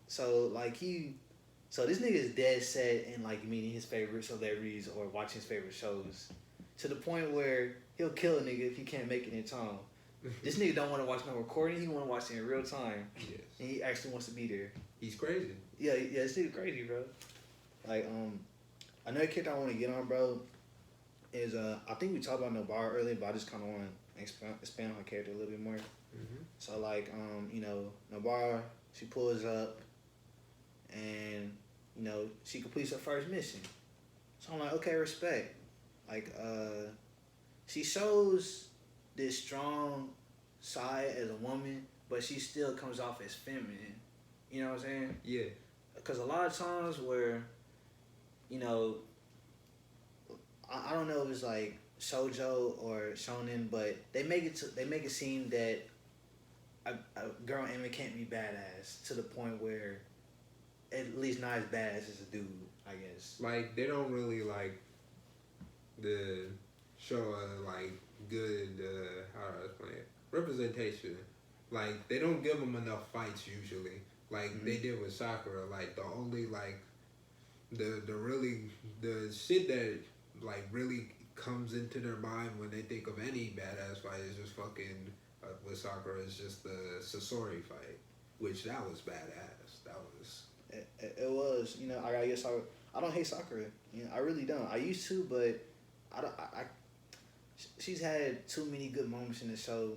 So this nigga is dead set in like meeting his favorite celebrities or watching his favorite shows, to the point where he'll kill a nigga if he can't make it in time. This nigga don't want to watch no recording. He want to watch it in real time. Yes. And he actually wants to be there. He's crazy. Yeah, this nigga crazy, bro. Like, another character I want to get on, bro, is I think we talked about Nobara earlier, but I just kind of want to expand on her character a little bit more. Mm-hmm. So like, Nobara, she pulls up, and she completes her first mission. So I'm like, okay, respect. Like, she shows this strong side as a woman, but she still comes off as feminine. You know what I'm saying? Yeah. Because a lot of times where, I don't know if it's like shoujo or shonen, but they make it seem that a girl anime can't be badass to the point where at least not as badass as a dude, I guess. Like, they don't really like the show like good how do I explain it? Representation. Like, they don't give them enough fights usually. Like they did with Sakura. Like, the only like the shit that like really comes into their mind when they think of any badass fight is just fucking with Sakura is just the Sasori fight, which that was badass. That was. It was. I guess I don't hate Sakura. I really don't. I used to, but I she's had too many good moments in the show.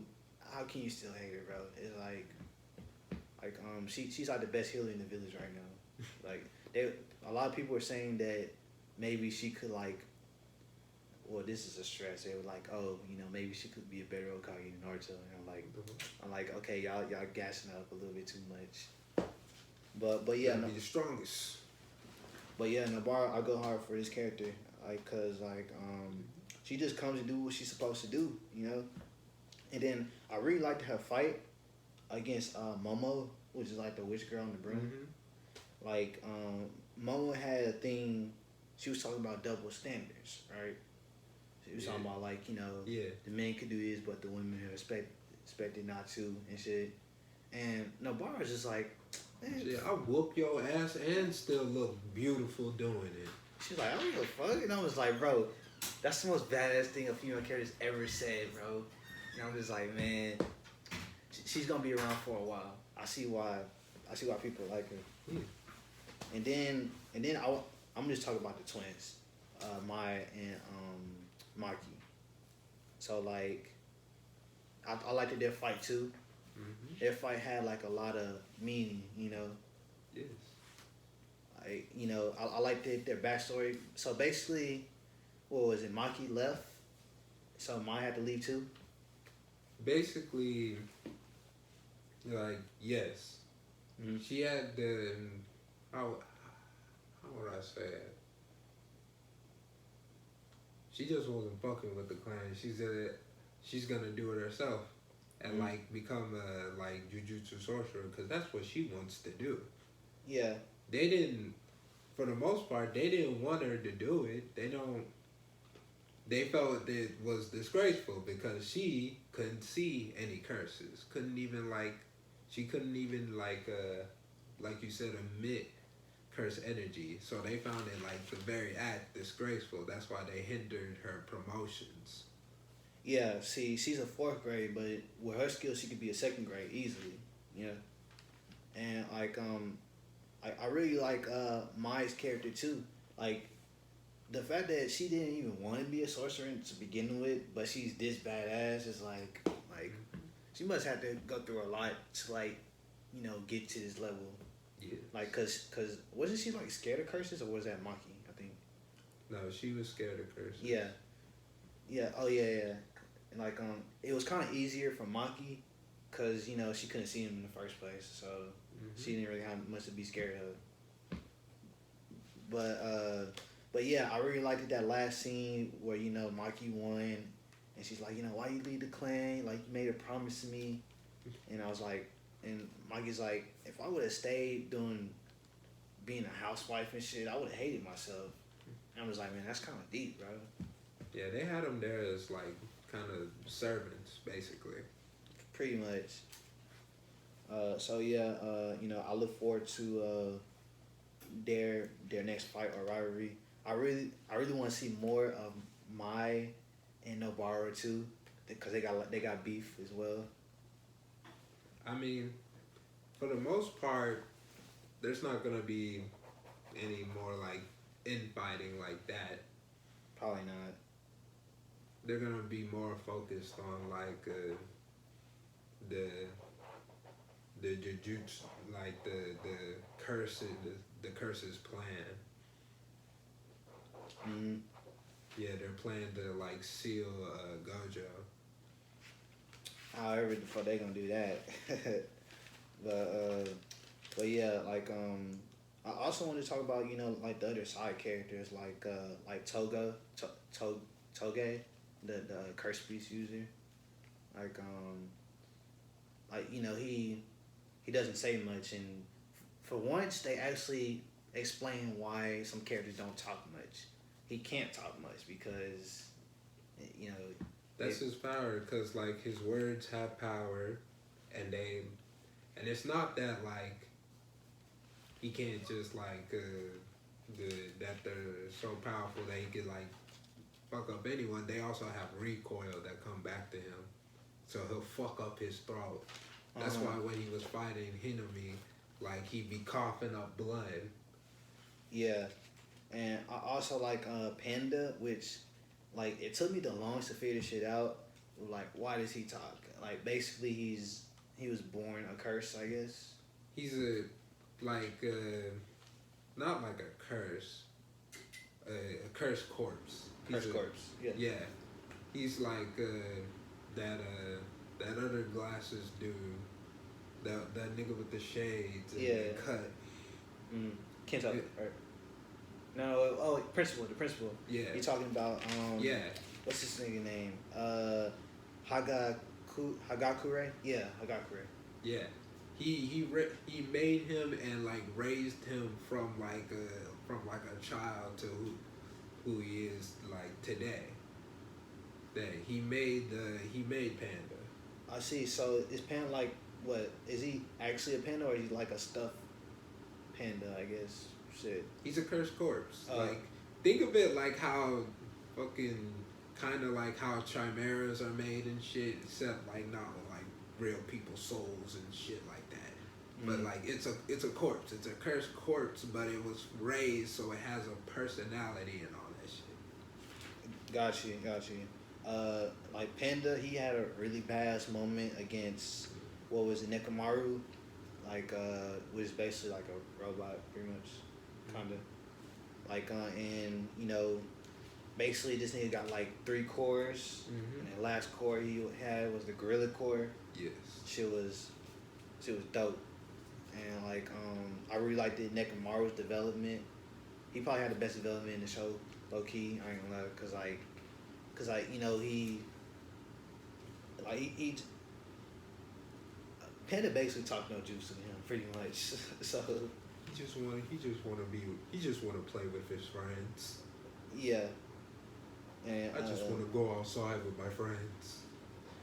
How can you still hate her, bro? It's like she's like the best healer in the village right now. Like, a lot of people are saying that maybe she could like. Well, this is a stress. They were like, oh, maybe she could be a better Okage than Naruto. And I'm like, okay, y'all gassing up a little bit too much. But yeah, be the strongest. But yeah, Nobara, I go hard for this character, cause she just comes and do what she's supposed to do, And then I really liked her fight against Momo, which is like the witch girl on the broom. Mm-hmm. Like, Momo had a thing. She was talking about double standards, right? She was talking about like, the men could do this, but the women are expected not to and shit. And Nobara's just like, man, yeah, I whoop your ass and still look beautiful doing it. She's like, I don't give a fuck. And I was like, bro, that's the most badass thing a female character's ever said, bro. And I'm just like, man, she's gonna be around for a while. I see why people like her. Yeah. And then I'm just talking about the twins, Maya and Maki. So like, I liked their fight too. Mm-hmm. Their fight had like a lot of meaning, Yes. I liked their backstory. So basically, what was it? Maki left, so Maya had to leave too. Basically, like, yes. Mm-hmm. She had the how would I say it? She just wasn't fucking with the clan. She said she's gonna do it herself and like become a like Jujutsu sorcerer because that's what she wants to do. Yeah. They didn't, for the most part, they didn't want her to do it. They felt it was disgraceful because she couldn't see any curses. She couldn't even like you said, emit curse energy. So they found it like the very act disgraceful. That's why they hindered her promotions. Yeah, see, she's a 4th grade, but with her skills, she could be a 2nd grade easily. And like I really like Maya's character too. Like, the fact that she didn't even want to be a sorcerer to begin with, but she's this badass is like she must have to go through a lot to like, get to this level. Yeah. Like, cause wasn't she like scared of curses, or was that Maki? I think. No, she was scared of curses. Yeah. Yeah. Oh yeah. And like it was kind of easier for Maki, because you know she couldn't see him in the first place, so she didn't really have much to be scared of. But yeah, I really liked that last scene where you know Mikey won, and she's like, you know, why you leave the clan? Like you made a promise to me, and I was like, and Mikey's like, if I would have stayed doing being a housewife and shit, I would have hated myself. And I was like, man, that's kind of deep, bro. Yeah, they had them there as like kind of servants, basically. Pretty much. So yeah, you know, I look forward to their next fight or rivalry. I really want to see more of Mai and Nobaru too, because they got beef as well. I mean, for the most part, there's not gonna be any more like infighting like that. Probably not. They're gonna be more focused on like the Jujutsu, like the curses plan. Mm-hmm. Yeah, they're planning to like seal Gojo. However, before they gonna do that, but yeah, like I also want to talk about you know like the other side characters like Toge, the curse beast user, like you know he doesn't say much, and for once they actually explain why some characters don't talk much. He can't talk much because you know That's his power, cause like his words have power, and it's not that like he can't just like that they're so powerful that he could like fuck up anyone. They also have recoil that come back to him, so he'll fuck up his throat. That's why when he was fighting Hinami, like he'd be coughing up blood. Yeah, and I also like Panda, which like it took me the longest to figure this shit out. Like, why does he talk? Like, basically, he was born a curse, I guess. He's like not like a curse, a cursed corpse. Cursed corpse. Yeah. Yeah, he's like that other glasses dude, that nigga with the shades and the cut. Can't talk. Right. No. Oh, principal. The principal. Yeah. You talking about yeah. What's his nigga name? Hagakure. Yeah, Hagakure. Yeah. He made him and like raised him from like a child to who he is like today. That he made Panda. I see. So is Panda like what? Is he actually a panda or is he like a stuffed panda? I guess. Shit. He's a cursed corpse. Like think of it like how fucking kind of like how chimeras are made and shit, except like not with like real people's souls and shit like that. But like it's a corpse. It's a cursed corpse, but it was raised so it has a personality and all that shit. Got you. Like Panda, he had a really badass moment against what was it, Nekomaru, like was basically like a robot, pretty much, kinda. Like and you know, basically this nigga got like 3 cores, and the last core he had was the gorilla core. Yes. Shit was dope. And like I really liked the Nekomaru's development. He probably had the best development in the show, low key. I ain't gonna lie, cause you know he Panda basically talked no juice to him pretty much. So he just wanna play with his friends. Yeah. And I just wanna go outside with my friends.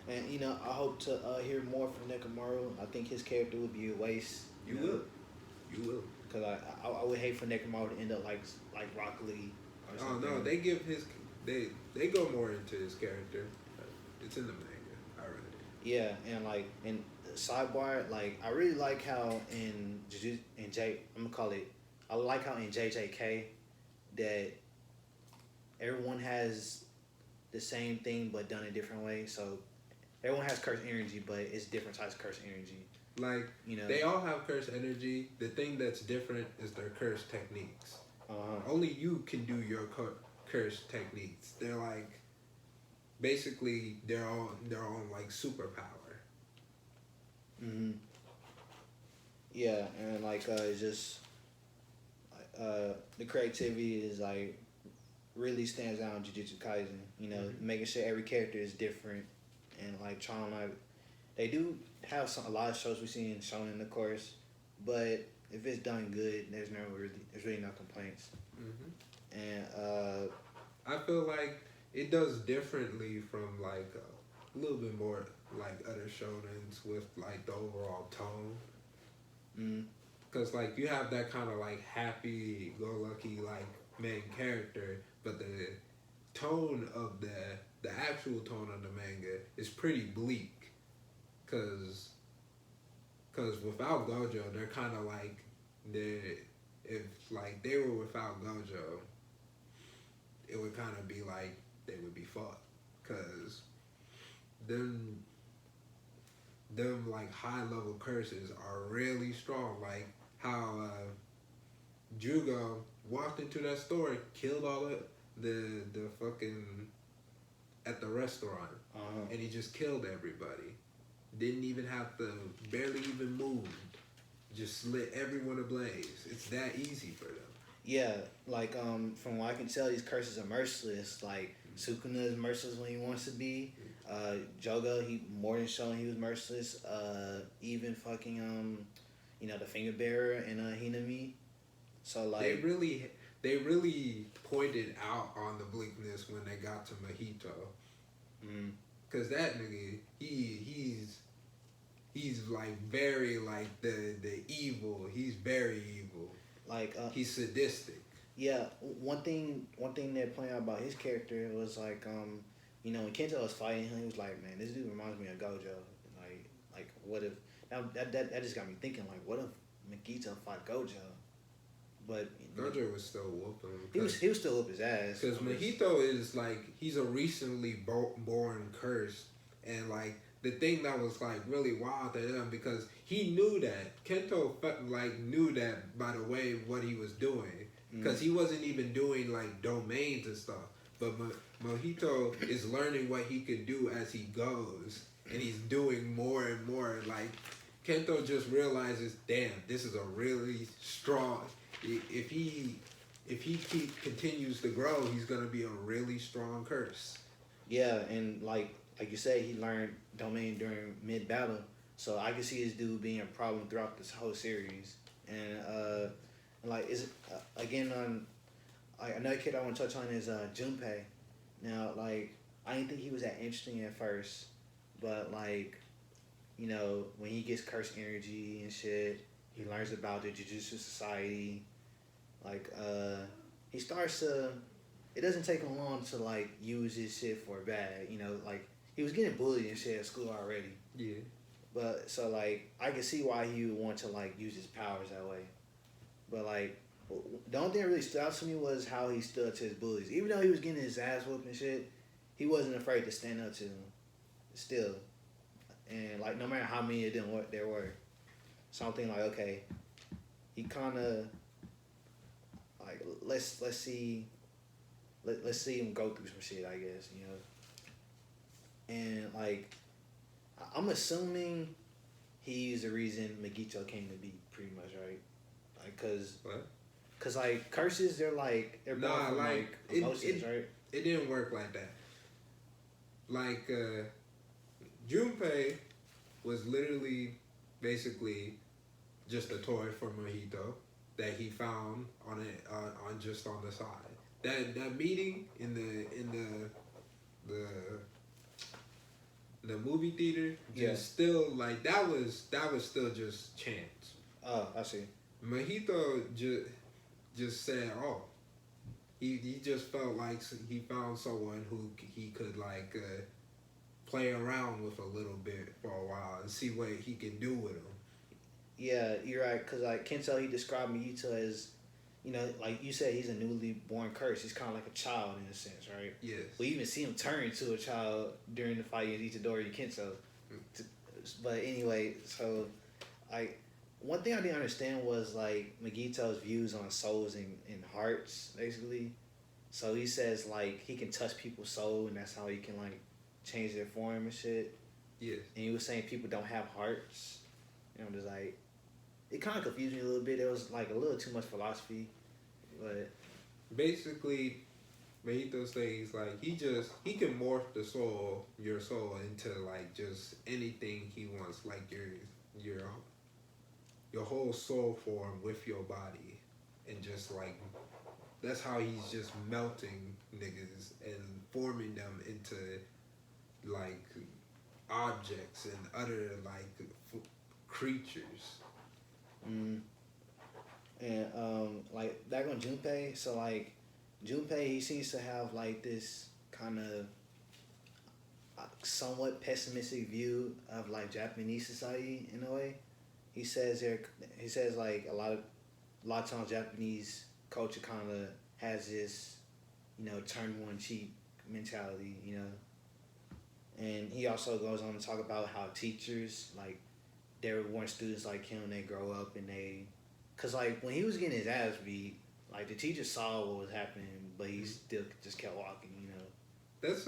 And you know, I hope to hear more from Nekomaru. I think his character would be a waste. You will. Cause I would hate for Nekomaru to end up like Rock Lee. Or something. Oh no, they go more into his character. It's in the manga. I read it. Yeah, and like in sidebar, like I really like how I like how in JJK that everyone has the same thing but done a different way. So everyone has cursed energy, but it's different types of cursed energy. Like, you know, they all have cursed energy. The thing that's different is their cursed techniques. Only you can do your cursed techniques. They're like, basically, their own like superpower. Mm-hmm. Yeah, and like it's just the creativity is like really stands out in Jujutsu Kaisen. You know, making sure every character is different and like trying like they do have a lot of shows we've seen shown in the course, but if it's done good, there's really no complaints. And I feel like it does differently from like a little bit more like other shonens with like the overall tone. mm, Cause like you have that kind of like happy-go-lucky like main character, but the tone of the actual tone of the manga is pretty bleak. Cause without Gojo, they're kind of like they if like they were without Gojo, it would kind of be like they would be fucked. Cause them like high level curses are really strong. Like how Jugo walked into that store, killed all the fucking at the restaurant, and he just killed everybody. Didn't even have to barely even move. Just lit everyone ablaze. It's that easy for them. yeah, like from what I can tell, these curses are merciless. Like Sukuna is merciless when he wants to be. Jogo, he more than shown he was merciless. Even fucking you know, the finger bearer and Hinami. So like they really pointed out on the bleakness when they got to Mahito. Cause that nigga, he's like very like the evil. He's very evil. Like He's sadistic. yeah, one thing they pointed out about his character was like you know, when Kento was fighting him, he was like, man, this dude reminds me of Gojo. Like what if now that just got me thinking like, what if Magito fought Gojo? But Gojo was still whooping him. He was still up his ass. Because Mahito is like he's a recently born curse, and like the thing that was like really wild to him because he knew that Kento like knew that by the way what he was doing because he wasn't even doing like domains and stuff, but Mahito is learning what he could do as he goes, and he's doing more and more. Like Kento just realizes, damn, this is a really strong. If he continues to grow, he's gonna be a really strong curse. Yeah, and like you said, he learned domain during mid battle, so I can see this dude being a problem throughout this whole series. And like is again on another kid I want to touch on is Junpei. Now like I didn't think he was that interesting at first, but like you know when he gets cursed energy and shit, he learns about the Jujutsu Society. Like he starts to. It doesn't take him long to like use his shit for bad. You know, like he was getting bullied and shit at school already. Yeah. But so like I can see why he would want to like use his powers that way. But like the only thing that really stood out to me was how he stood to his bullies. Even though he was getting his ass whooped and shit, he wasn't afraid to stand up to them. Still, and like no matter how many of them there were, something like okay, he kind of. Like let's see him go through some shit, I guess, you know. And like I'm assuming he's the reason Magito came to be, pretty much, right? Like cause like curses, they're born from like emotions, right? It didn't work like that. Like Junpei was literally basically just a toy for Mahito that he found on just on the side. That meeting in the movie theater just still like that was still just chance. Oh, I see. Mahito just said, oh, he just felt like he found someone who he could like play around with a little bit for a while and see what he can do with him. Yeah, you're right. Cause like Kento, he described Miyuta as, you know, like you said, he's a newly born curse. He's kind of like a child in a sense, right? Yes. We even see him turn into a child during the fight against Itadori and Kento. But anyway, so one thing I didn't understand was like Magito's views on souls and hearts, basically. So he says like he can touch people's soul and that's how he can like change their form and shit. Yes. And he was saying people don't have hearts. And I'm just like, it kind of confused me a little bit. There was like a little too much philosophy, but Basically, Mahito says like he can morph your soul into like just anything he wants, like your your whole soul form with your body, and just like that's how he's just melting niggas and forming them into like objects and other like creatures. mm, and like back on Junpei, so like Junpei, he seems to have like this kind of somewhat pessimistic view of like Japanese society in a way. He says like a lot of times Japanese culture kind of has this, turn one cheek mentality, And he also goes on to talk about how teachers like they weren't students like him. They grow up and cause like when he was getting his ass beat, like the teacher saw what was happening, but he still just kept walking. That's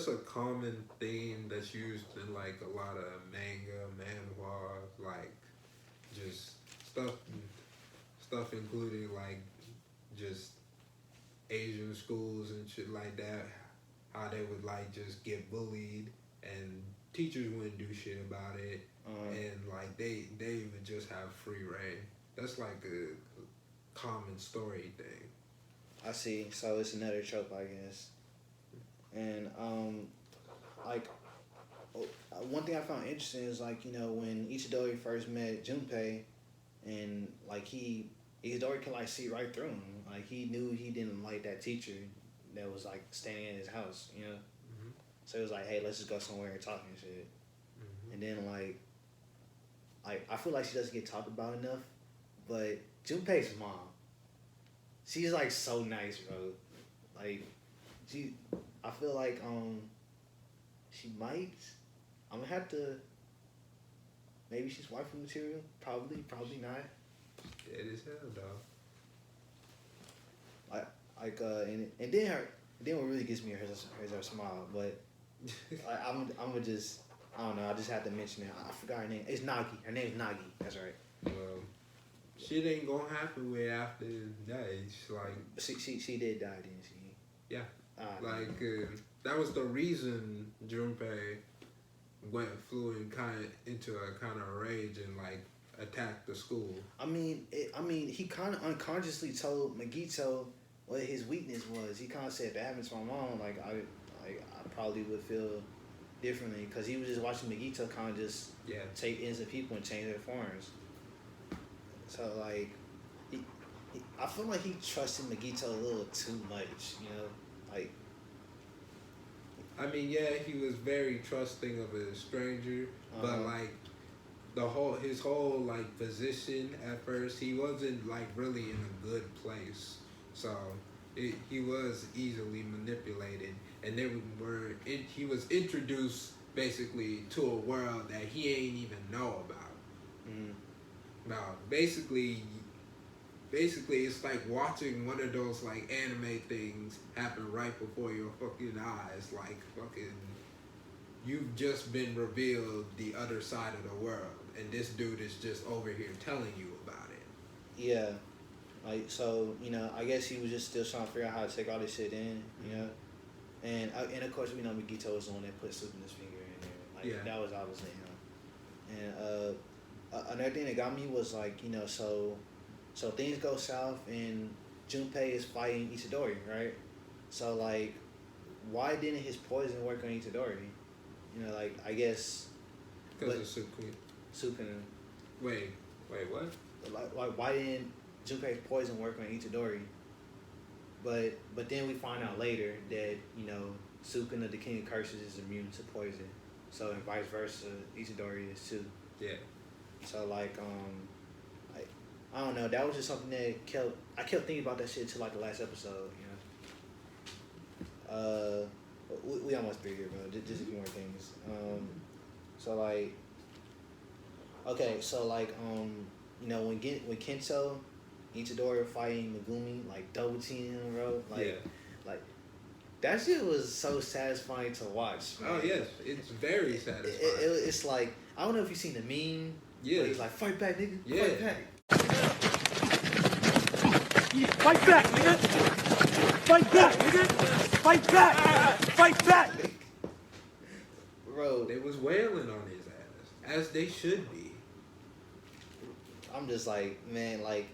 a common theme that's used in like a lot of manga, manhwa, like just stuff including like just Asian schools and shit like that. How they would like just get bullied and teachers wouldn't do shit about it, and like they would just have free reign. That's like a common story thing. I see. So it's another trope, I guess. And like one thing I found interesting is like when Ichidori first met Junpei, and like Ichidori could like see right through him. Like he knew he didn't like that teacher that was like standing in his house. Mm-hmm. So he was like, hey, let's just go somewhere and talk and shit. Mm-hmm. And then like I feel like she doesn't get talked about enough, but Junpei's mom, she's like so nice, bro. Like I feel like she might. I'm gonna have to. Maybe she's waifu material. Probably not. Dead as hell, dog. And then what really gets me is her smile. But I'm gonna just I don't know. I just had to mention it. I forgot her name. It's Nagi. Her name's Nagi. That's right. Well, shit ain't gonna happen with after that. It's like She did die, didn't she? Yeah. That was the reason Junpei flew into a kind of rage and like attacked the school. I mean, he kind of unconsciously told Magito what his weakness was. He kind of said, "If that happened to my mom, I probably would feel differently," because he was just watching Magito kind of just take innocent people and change their forms. So like, I feel like he trusted Magito a little too much, like. I mean, yeah, he was very trusting of a stranger, but like his whole like position at first, he wasn't like really in a good place. So he was easily manipulated, and he was introduced basically to a world that he ain't even know about. Mm. Now, basically it's like watching one of those like anime things happen right before your fucking eyes. Like fucking, you've just been revealed the other side of the world, and this dude is just over here telling you about it. Yeah, like so, I guess he was just still trying to figure out how to take all this shit in, and of course we know Magito was the one that put soup in his finger in there. Like that was obviously him. And another thing that got me was like so things go south and Junpei is fighting Itadori, right? So like, why didn't his poison work on Itadori? Like I guess because of Sukuna. Wait, what? Like why didn't Junpei's poison work on Itadori? But then we find out later that Sukuna, the King of Curses, is immune to poison. So and vice versa, Itadori is too. Yeah. So like I don't know. That was just something that I kept thinking about that shit till like the last episode. We almost big here, bro. Just a few more things. So like, okay, so like when Kento, Itadori fighting Megumi, like double teaming him, bro. Like that shit was so satisfying to watch. Man. Oh yes, it's very satisfying. It's like I don't know if you've seen the meme Yeah. But he's like, fight back, nigga. Yeah. Fight back. Fight back, nigga! Fight back, nigga! Fight back! Fight back! Bro, They was wailing on his ass, as they should be. I'm just like, man, like,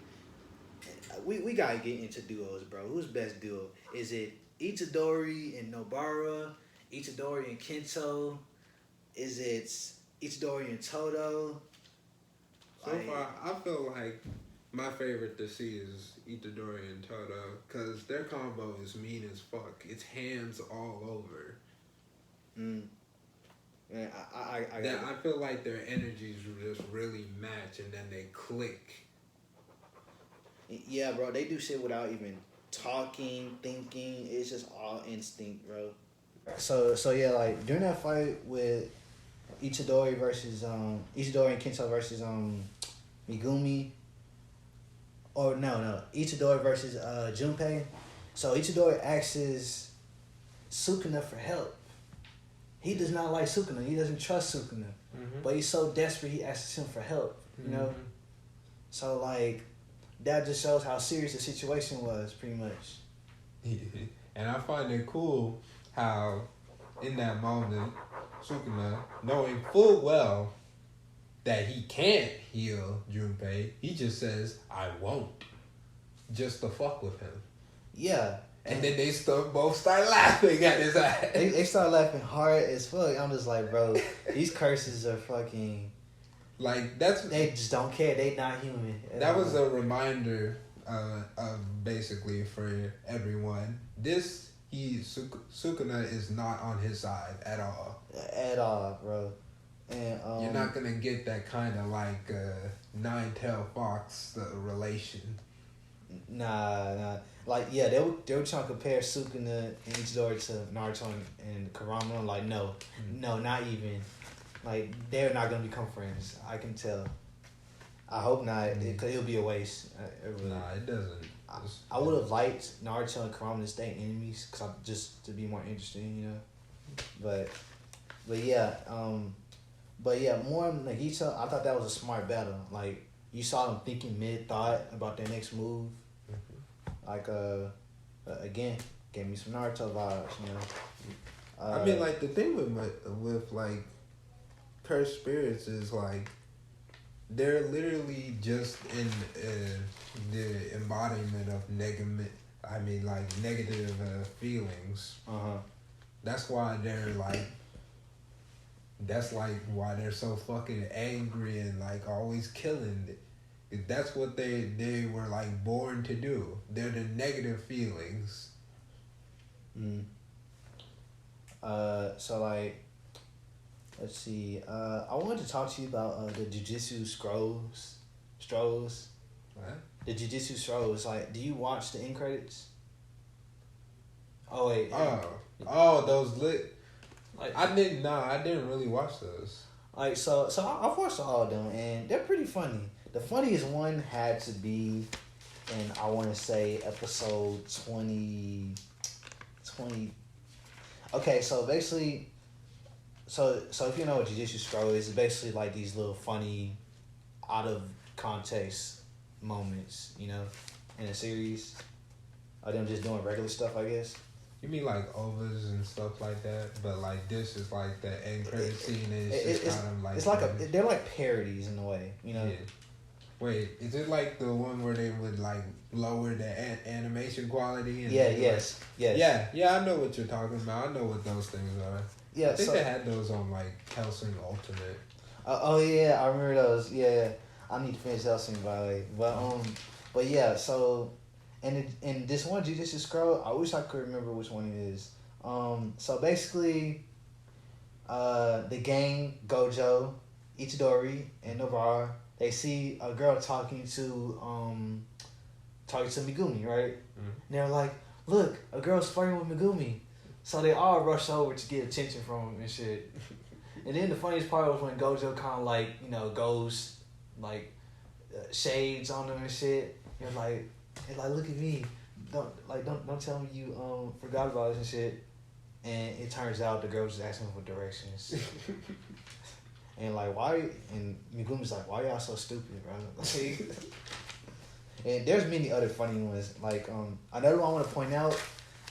we gotta get into duos, bro. Who's best duo? Is it Itadori and Nobara? Itadori and Kento? Is it Itadori and Toto? So far, I feel like my favorite to see is Itadori and Toto, because their combo is mean as fuck. It's hands all over. Man, I feel like their energies just really match, and then they click. Yeah, bro, they do shit without even talking, thinking. It's just all instinct, bro. So yeah, like during that fight with Itadori and Kento versus Megumi. Or no, Itadori versus Junpei. So Itadori asks Sukuna for help. He does not like Sukuna. He doesn't trust Sukuna. Mm-hmm. But he's so desperate he asks him for help. You know? So like that just shows how serious the situation was, pretty much. And I find it cool how in that moment, Sukuna, knowing full well that he can't heal Junpei, he just says, I won't. Just to fuck with him. Yeah. And then they both start laughing at his ass. They start laughing hard as fuck. I'm just like, bro, these curses are fucking... Like, They just don't care. They not human. That was a reminder of basically for everyone. Sukuna is not on his side at all. At all, bro. And you're not gonna get that kind of like nine-tailed fox relation. Nah. Like, yeah, they were trying to compare Sukuna and Itadori to Naruto and Kurama. I'm like, no, not even. Like, they're not gonna become friends. I can tell. I hope not, because it'll be a waste. Nah, it doesn't. I would have liked Naruto and Kurama to stay enemies, just to be more interesting, you know. But yeah, more on Nagito. I thought that was a smart battle. Like, you saw them thinking mid-thought about their next move. Like, again, gave me some Naruto vibes, you know. I mean, like, the thing with like cursed spirits is like they're literally just in the embodiment of negative feelings. That's why they're like. That's like why they're so fucking angry and like always killing. That's what they were like born to do. They're the negative feelings. So like, let's see. I wanted to talk to you about the Jujutsu Scrolls. What? The Jujutsu Scrolls. Like, do you watch the end credits? Oh wait. Oh, those lit. Like, I didn't really watch those. Like, so I've watched all of them, and they're pretty funny. The funniest one had to be in, I want to say, episode 20. Okay, so basically, so if you know what Jujutsu Scroll is, it's basically like these little funny, out of context moments, you know, in a series. Of them just doing regular stuff, I guess. You mean like overs and stuff like that? But like this is like the end credit scene and it's just kind of like... It's like they're like parodies in a way, you know? Yeah. Wait, is it like the one where they would like lower the animation quality? And Yes. Yeah, I know what you're talking about. I know what those things are. Yeah, I think they had those on like Hellsing Ultimate. Oh yeah, I remember those. Yeah, I need to finish Hellsing by the way. But yeah, so and this one Jujutsu Scroll, I wish I could remember which one it is. So basically, the gang Gojo, Itadori, and Nobara, they see a girl talking to Megumi, right? And they're like, "Look, a girl's flirting with Megumi." So they all rush over to get attention from him and shit. And then the funniest part was when Gojo kind of like, you know, goes like shades on them and shit. You're like, look at me, don't tell me you forgot about us and shit. And it turns out the girl was just asking for directions. And like, why? And Megumi's like, why y'all so stupid, bro? Like, and there's many other funny ones. Like, another one I want to point out.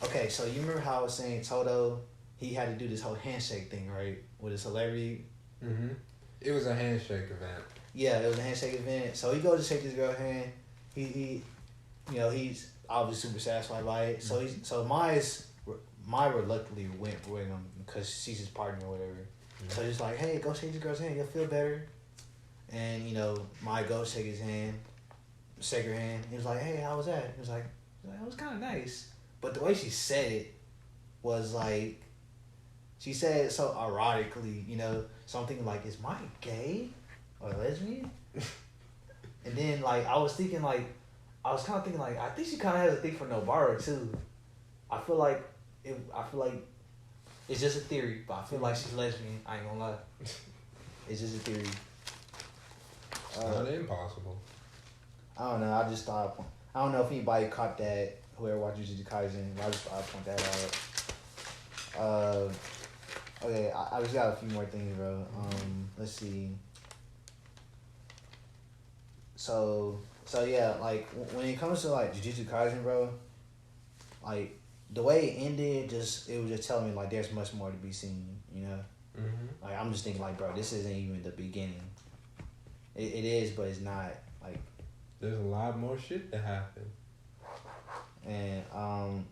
Okay, so you remember how I was saying Toto, he had to do this whole handshake thing, right, with a celebrity. Mm-hmm. It was a handshake event. Yeah, it was a handshake event. So he goes to shake this girl's hand. He you know, he's obviously super satisfied by it. So Mai reluctantly went with him because she's his partner or whatever. Mm-hmm. So he's like, hey, go shake this girl's hand. You'll feel better. And, you know, Mai goes shake his hand, shake her hand. He was like, hey, how was that? He was like, it was kind of nice. But the way she said it was like, she said it so erotically, you know. So I'm thinking like, is Mai gay or lesbian? And then like, I was kind of thinking like, I think she kind of has a thing for Nobara too. I feel like it's just a theory, but I feel like she's lesbian. I ain't gonna lie. It's just a theory. Not impossible. I don't know. I just thought. I don't know if anybody caught that. Whoever watched Jujutsu Kaisen, I just thought I'd point that out. Okay, I just got a few more things, bro. Let's see. So yeah, like when it comes to like Jujutsu Kaisen, bro, like the way it ended, it was just telling me like there's much more to be seen, you know. Mm-hmm. Like I'm just thinking like, bro, this isn't even the beginning. It is, but it's not. Like there's a lot more shit to happen. And I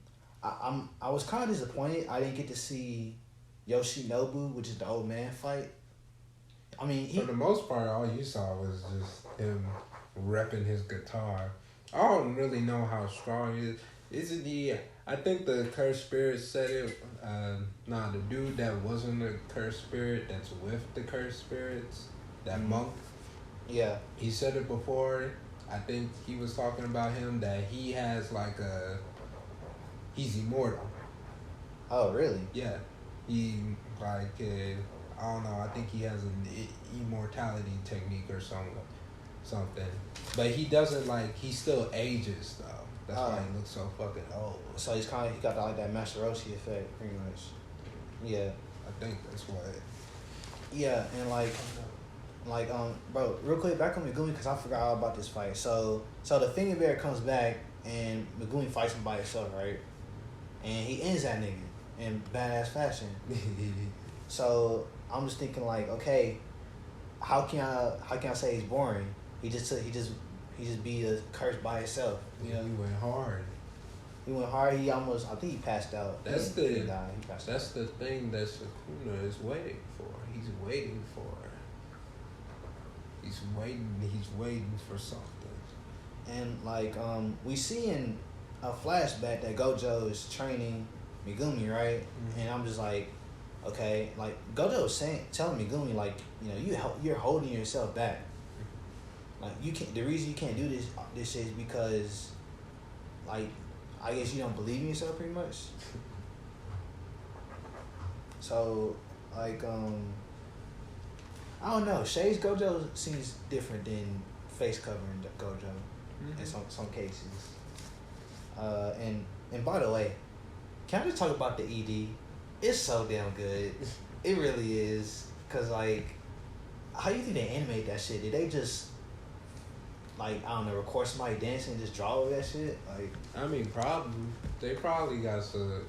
was kind of disappointed I didn't get to see Yoshinobu, which is the old man fight. I mean, for the most part, all you saw was just him repping his guitar. I don't really know how strong it is. Is it I think the cursed spirit said it. The dude that wasn't a cursed spirit that's with the cursed spirits, that monk. Yeah. He said it before. I think he was talking about him that he has like he's immortal. Oh, really? Yeah. He like I don't know. I think he has an immortality technique or something. But he doesn't he still ages though. That's why he looks so fucking old. So he got like that Master Roshi effect, pretty much. Yeah. I think that's what. Yeah, and bro, real quick, back on Megumi because I forgot all about this fight. So the Finger Bear comes back and Megumi fights him by himself, right? And he ends that nigga in badass fashion. So I'm just thinking like, okay, how can I say he's boring? He just beat a curse by himself. You know, he went hard. He went hard. I think he passed out. That's the thing that Sukuna is waiting for. He's waiting for. He's waiting for something. And we see in a flashback that Gojo is training Megumi, right? Mm-hmm. And I'm just like, okay, like Gojo was telling Megumi like, you know, you're holding yourself back. Like you can't. The reason you can't do this shit is because, like, I guess you don't believe in yourself, pretty much. So, like, I don't know. Shay's Gojo seems different than face covering Gojo in some cases. And by the way, can I just talk about the ED? It's so damn good. It really is. Cause like, how do you think they animate that shit? Did they just record somebody dancing and just draw over that shit? Like, I mean, they probably got some.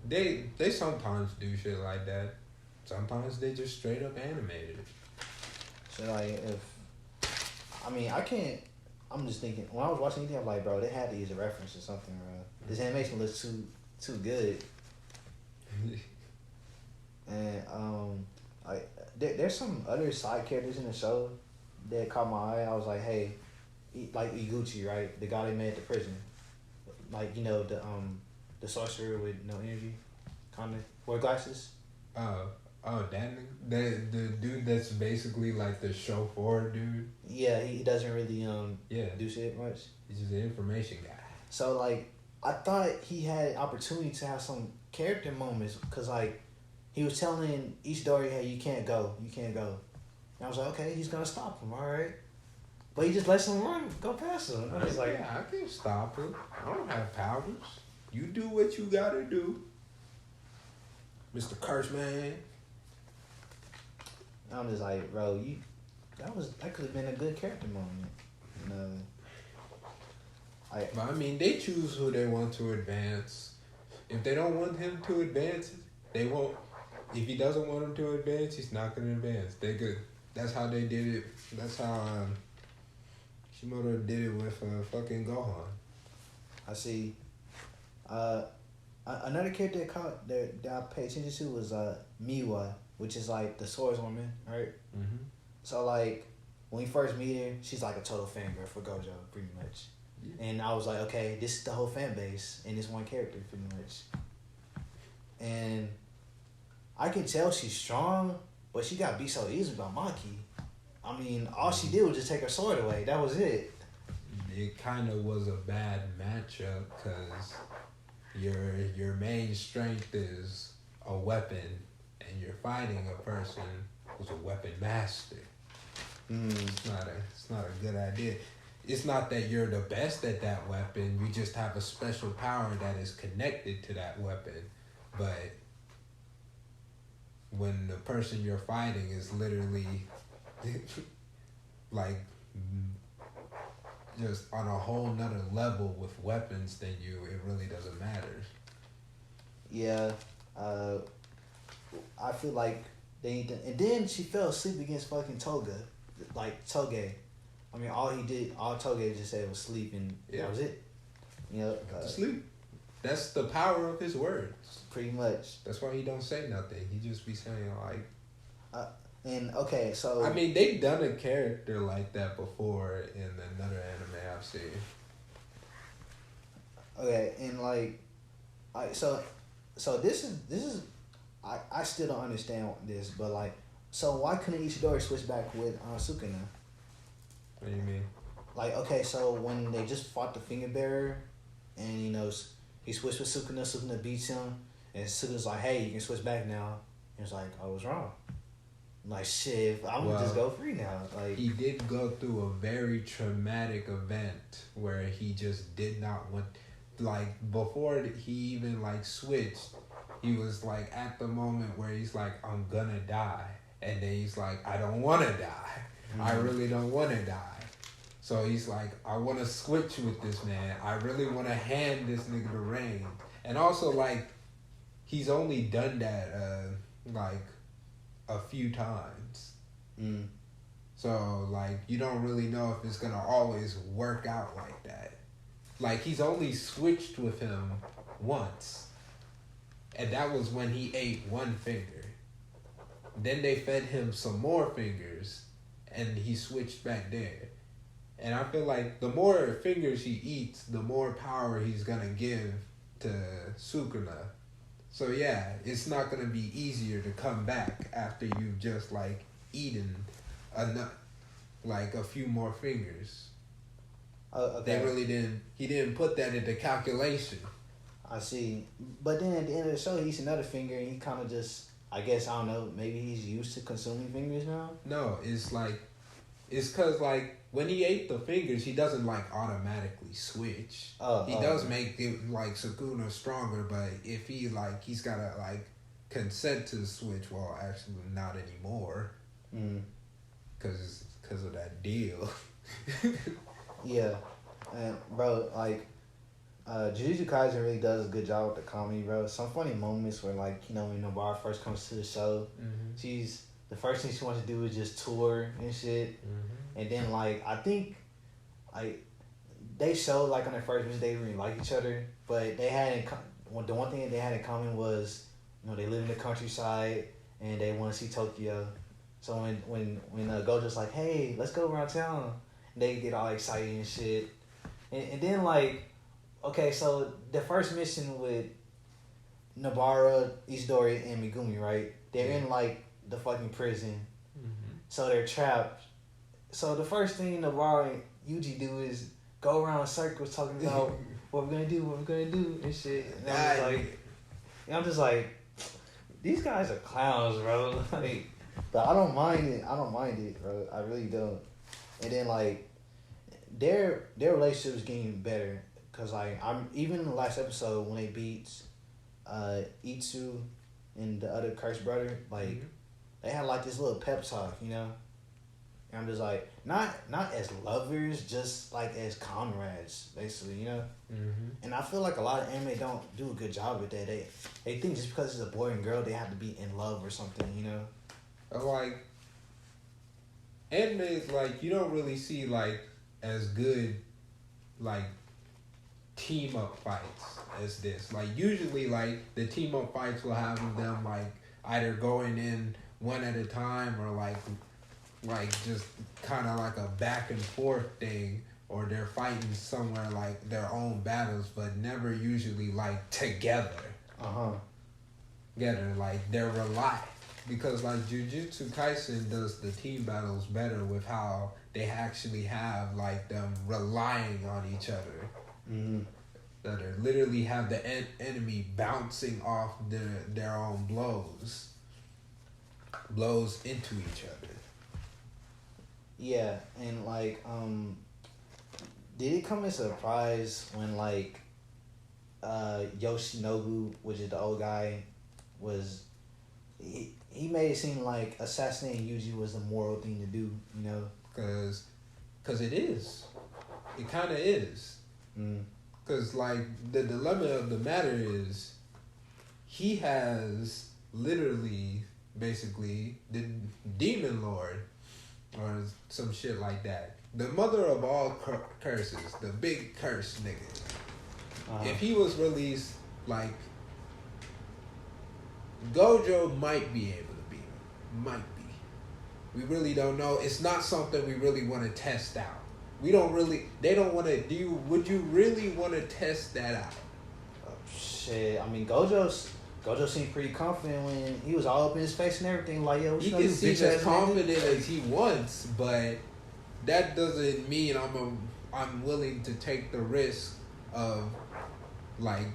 They sometimes do shit like that. Sometimes they just straight up animate it. So like, I can't. I'm just thinking when I was watching anything, I'm like, bro, they had to use a reference or something, bro. This animation looks too good. And there's some other side characters in the show that caught my eye. I was like, hey, like Iguchi, right? The guy they made at the prison, like, you know, the sorcerer with no energy, kind of wear glasses. The dude that's basically like the chauffeur dude. Yeah, he doesn't really do shit much. He's just an information guy. So like, I thought he had opportunity to have some character moments because like, he was telling Ishidori, hey, you can't go. And I was like, okay, he's gonna stop him, all right. But he just lets him go past him. I was like, yeah, I can stop him. I don't have powers. You do what you gotta do, Mr. Curse Man. I'm just like, bro, that could have been a good character moment. You know. But I mean, they choose who they want to advance. If they don't want him to advance, they won't. If he doesn't want him to advance, he's not gonna advance. They good. That's how they did it. That's how Shimoda did it with fucking Gohan. I see. Another character that I paid attention to was Miwa, which is like the swordswoman, right? Mm-hmm. So like when we first meet her, she's like a total fangirl for Gojo, pretty much. Yeah. And I was like, okay, this is the whole fan base in this one character, pretty much. And I can tell she's strong, but she got beat so easily by Maki. I mean, all she did was just take her sword away. That was it. It kind of was a bad matchup because your main strength is a weapon, and you're fighting a person who's a weapon master. It's not a good idea. It's not that you're the best at that weapon. You just have a special power that is connected to that weapon. But when the person you're fighting is literally like just on a whole nother level with weapons than you, it really doesn't matter. Yeah. I feel like they need to, and then she fell asleep against fucking Toge. I mean, all Toge just said was sleep, and that was it. You know, sleep. That's the power of his words. Pretty much. That's why he don't say nothing. He just be saying like. And okay, so I mean, they've done a character like that before in another anime I've seen. Okay, and like, so this is I still don't understand this, but like, so why couldn't Ishidori switch back with Sukuna? What do you mean? Like, okay, so when they just fought the finger bearer, and you know he switched with Sukuna, Sukuna beats him, and Sukuna's like, hey, you can switch back now. And it's like, I was wrong. I'm like, shit, I'm gonna just go free now. Like, he did go through a very traumatic event where he just did not want, like, before he even like switched, he was like at the moment where he's like, I'm gonna die, and then he's like, I don't want to die. I really don't want to die. So he's like, I want to switch with this man. I really want to hand this nigga the reins. And also, like, he's only done that, like, a few times. So, like, you don't really know if it's going to always work out like that. Like, he's only switched with him once. And that was when he ate one finger. Then they fed him some more fingers. And he switched back there. And I feel like the more fingers he eats, the more power he's going to give to Sukuna. So yeah, it's not going to be easier to come back after you've just like eaten a few more fingers. Okay. He didn't put that into calculation. I see. But then at the end of the show, he eats another finger and he kind of just, I guess, I don't know, maybe he's used to consuming fingers now? No, it's because, like, when he ate the fingers, he doesn't, like, automatically switch. He does make it, like, Sukuna stronger, but if he, like, he's got to, like, consent to switch, well, actually not anymore. Because of that deal. Yeah. And, bro, like, Jujutsu Kaisen really does a good job with the comedy, bro. Some funny moments where, like, you know, when Nobara first comes to the show, the first thing she wants to do is just tour and shit. And then, like, I think, like, they showed, like, on their first visit, they really like each other. But they had, the one thing that they had in common was, you know, they live in the countryside and they want to see Tokyo. So when Gojo's like, hey, let's go around town, they get all excited and shit. And then, like, okay, so the first mission with Nobara, Ishidori, and Megumi, right? They're in, like, the fucking prison. So they're trapped. So the first thing Nobara and Yuji do is go around in circles talking about what we're gonna do, and shit. And I'm just like, these guys are clowns, bro. Like, but I don't mind it, bro. I really don't. And then, like, their relationship is getting better. Cause, like, I'm even in the last episode when they beat Itsu and the other cursed brother, like, they had like this little pep talk, you know. And I'm just like, not as lovers, just like as comrades, basically, you know. Mm-hmm. And I feel like a lot of anime don't do a good job with that. They think just because it's a boy and girl, they have to be in love or something, you know. Like anime is like you don't really see like as good like team up fights as this. Like usually like the team up fights will have them like either going in one at a time or like just kind of like a back and forth thing, or they're fighting somewhere like their own battles, but never usually like together. Together, like they're rely, because like Jujutsu Kaisen does the team battles better with how they actually have like them relying on each other. Mm-hmm. That are literally have the enemy bouncing off their own blows into each other. Yeah, and like, did it come as a surprise when like, Yoshinobu, which is the old guy, was he made it seem like assassinating Yuji was the moral thing to do, you know? Cause it is, it kind of is. Mm. Cause like the dilemma of the matter is, he has literally basically the demon lord. Or some shit like that. The mother of all curses, the big curse nigga. If he was released, like, Gojo might be able to beat him. Might be. We really don't know. It's not something we really want to test out. They don't want to would you really want to test that out? Shit, I mean, Gojo seemed pretty confident when he was all up in his face and everything. Like, yo, he can seem as confident as he wants, but that doesn't mean I'm willing to take the risk of like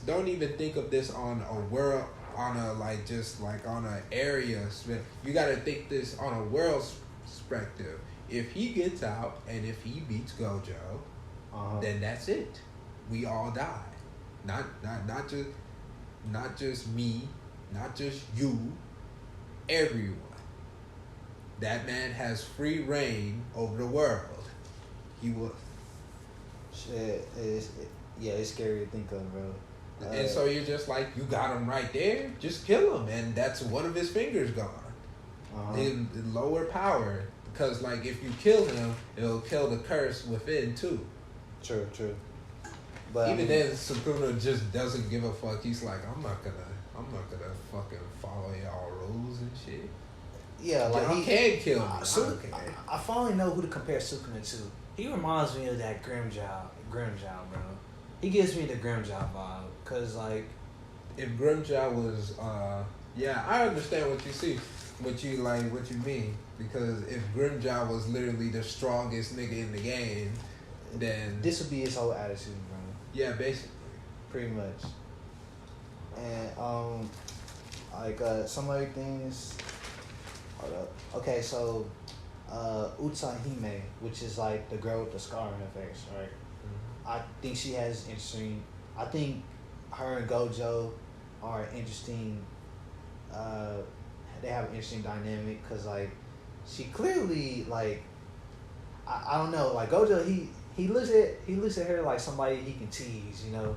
don't even think of this on a world, on a like just like on an area. You got to think this on a world perspective. If he gets out and if he beats Gojo, then that's it. We all die. Not just me, not just you, everyone. That man has free reign over the world. He will. Shit, it's scary to think of, bro. And so you're just like, you got him right there, just kill him, and that's one of his fingers gone. In lower power, because like if you kill him, it'll kill the curse within too. True. But even then, Sukuna just doesn't give a fuck. He's like, I'm not gonna fucking follow y'all rules and shit. Yeah, like he can kill me. I finally know who to compare Sukuna to. He reminds me of that Grimjow, bro. He gives me the Grimjow vibe, cause like, if Grimjow was, yeah, I understand what you mean, because if Grimjow was literally the strongest nigga in the game, then this would be his whole attitude, bro. Yeah, basically. Pretty much. And like some other things. Hold up. Okay, so Utsuhime, which is like the girl with the scar on her face, right? Mm-hmm. I think she has interesting. I think her and Gojo are interesting. They have an interesting dynamic because like she clearly like I don't know, like Gojo he looks at her like somebody he can tease, you know.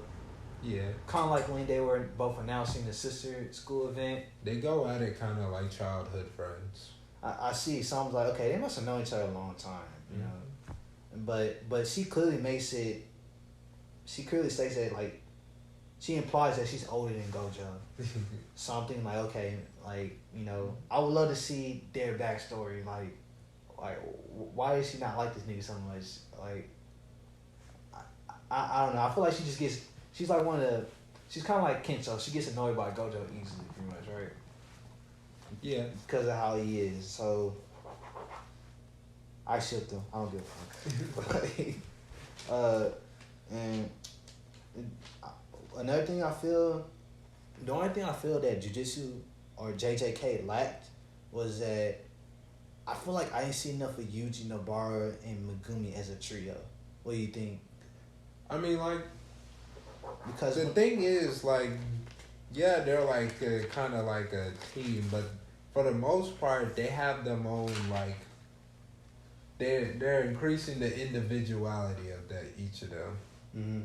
Yeah. Kind of like when they were both announcing the sister school event. They go at it kind of like childhood friends. I see. So I was like, okay, they must have known each other a long time, you know. But she clearly makes it. She clearly states that like, she implies that she's older than Gojo. Something like, okay, like, you know, I would love to see their backstory. Like why is she not like this nigga so much? Like, I don't know. I feel like she just gets. She's like she's kind of like Kensho. She gets annoyed by Gojo easily, pretty much, right? Yeah. Because of how he is. So, I shipped him. I don't give a fuck. And another thing I feel, the only thing I feel that Jujutsu or JJK lacked was that I feel like I didn't see enough of Yuji, Nobara, and Megumi as a trio. What do you think? I mean, like, because the thing is, like, Yeah, they're like kind of like a team, but for the most part, they have their own like they're increasing the individuality of each of them. Mm-hmm.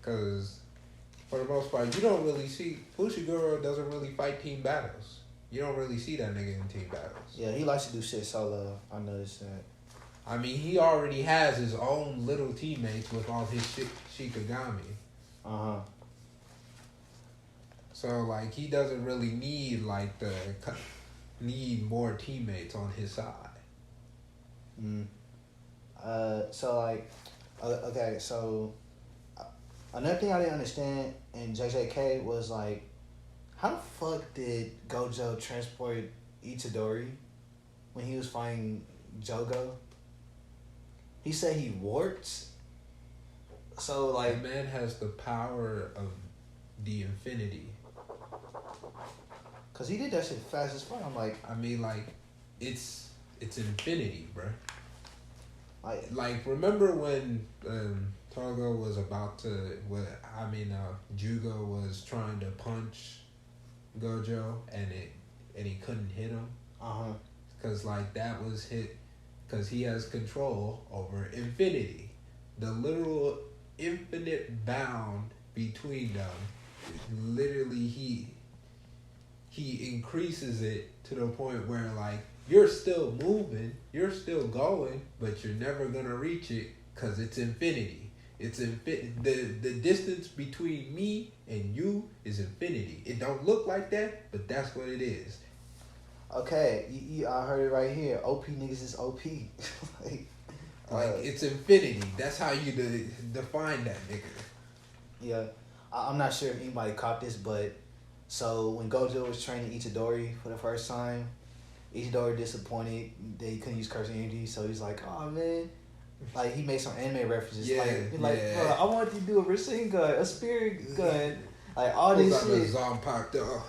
Cause for the most part, you don't really see Fushiguro doesn't really fight team battles. You don't really see that nigga in team battles. Yeah, he likes to do shit solo. I noticed that. I mean, he already has his own little teammates with all his Shikigami. Uh-huh. So like he doesn't really need like need more teammates on his side. Mm. So like, okay, so another thing I didn't understand in JJK was like, how the fuck did Gojo transport Itadori when he was fighting Jogo? He said he warps. So like, The man has the power of the infinity. cause he did that shit fast as fuck. I'm like, I mean, like, it's infinity, bruh. Like remember when Togo was about to, Jugo was trying to punch Gojo and he couldn't hit him. Cause like that was hit, cause he has control over infinity, the literal infinite bound between them. Literally, he increases it to the point where like you're still moving, you're still going, but you're never gonna reach it because it's infinity. It's the distance between me and you is infinity. It don't look like that, but that's what it is. okay, I heard it right here. OP niggas is OP. Like it's infinity. That's how you define that, nigga. Yeah, I'm not sure if anybody caught this, but so when Gojo was training Itadori for the first time, Itadori disappointed that he couldn't use curse energy, so he's like, "Oh man," like he made some anime references, Bro, I want you to do a Rasengan, a spirit gun, like all this shit. A Zanpakuto.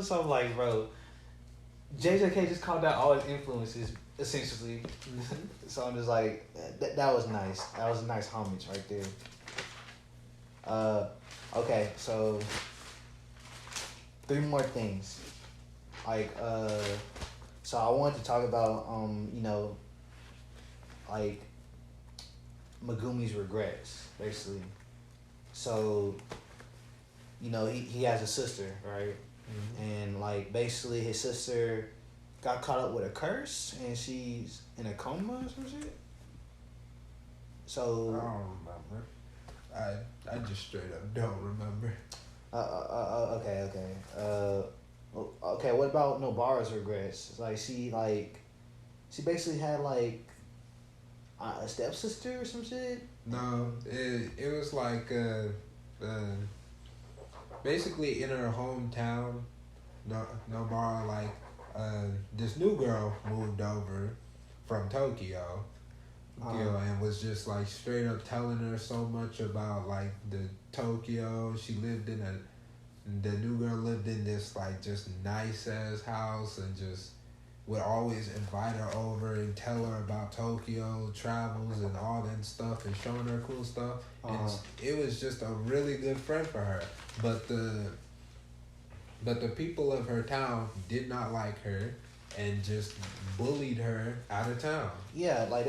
So I'm like, bro, JJK just called out all his influences essentially. So I'm just like, that was nice. That was a nice homage right there. Okay, so 3 more things. Like, so I wanted to talk about, like Megumi's regrets, basically. So, he has a sister, right? Mm-hmm. And like basically his sister got caught up with a curse and she's in a coma or some shit. So I don't remember. I just straight up don't remember. Okay. Okay, what about Nobara's regrets? Like she basically had like a stepsister or some shit? No, it was like basically in her hometown, Nobara like this new girl moved over from Tokyo. And was just like straight up telling her so much about like the Tokyo. She lived in the new girl lived in this like just nice ass house and just would always invite her over and tell her about Tokyo travels and all that stuff and showing her cool stuff. And it was just a really good friend for her. But the people of her town did not like her and just bullied her out of town. Yeah, like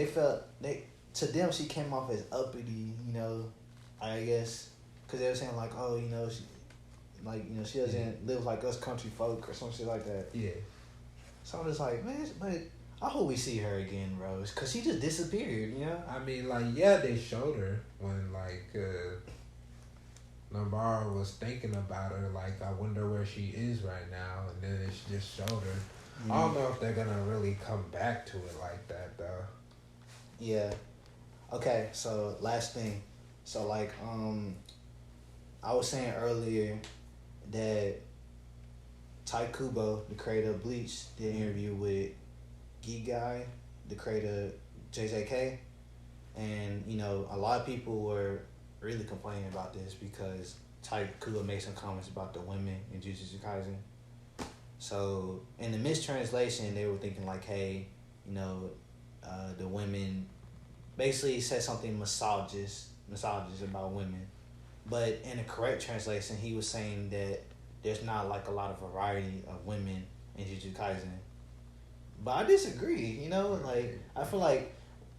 to them she came off as uppity, I guess, because they were saying like, oh, she doesn't live like us country folk or some shit like that. Yeah. So I'm just like, man, but I hope we see her again, bro, because she just disappeared, I mean, like, yeah, they showed her when like Nobara was thinking about her, like, I wonder where she is right now, and then it just showed her. I don't know if they're gonna really come back to it like that though. Yeah. Okay, so last thing. So like I was saying earlier that Tai Kubo, the creator of Bleach, did an interview with Gigai, the creator of JJK. And, a lot of people were really complaining about this because Tai Kubo made some comments about the women in Jujutsu Kaisen. So in the mistranslation, they were thinking like, hey, the women basically said something misogynist about women, But in the correct translation, he was saying that there's not like a lot of variety of women in Jujutsu Kaisen. But I disagree. You know, like I feel like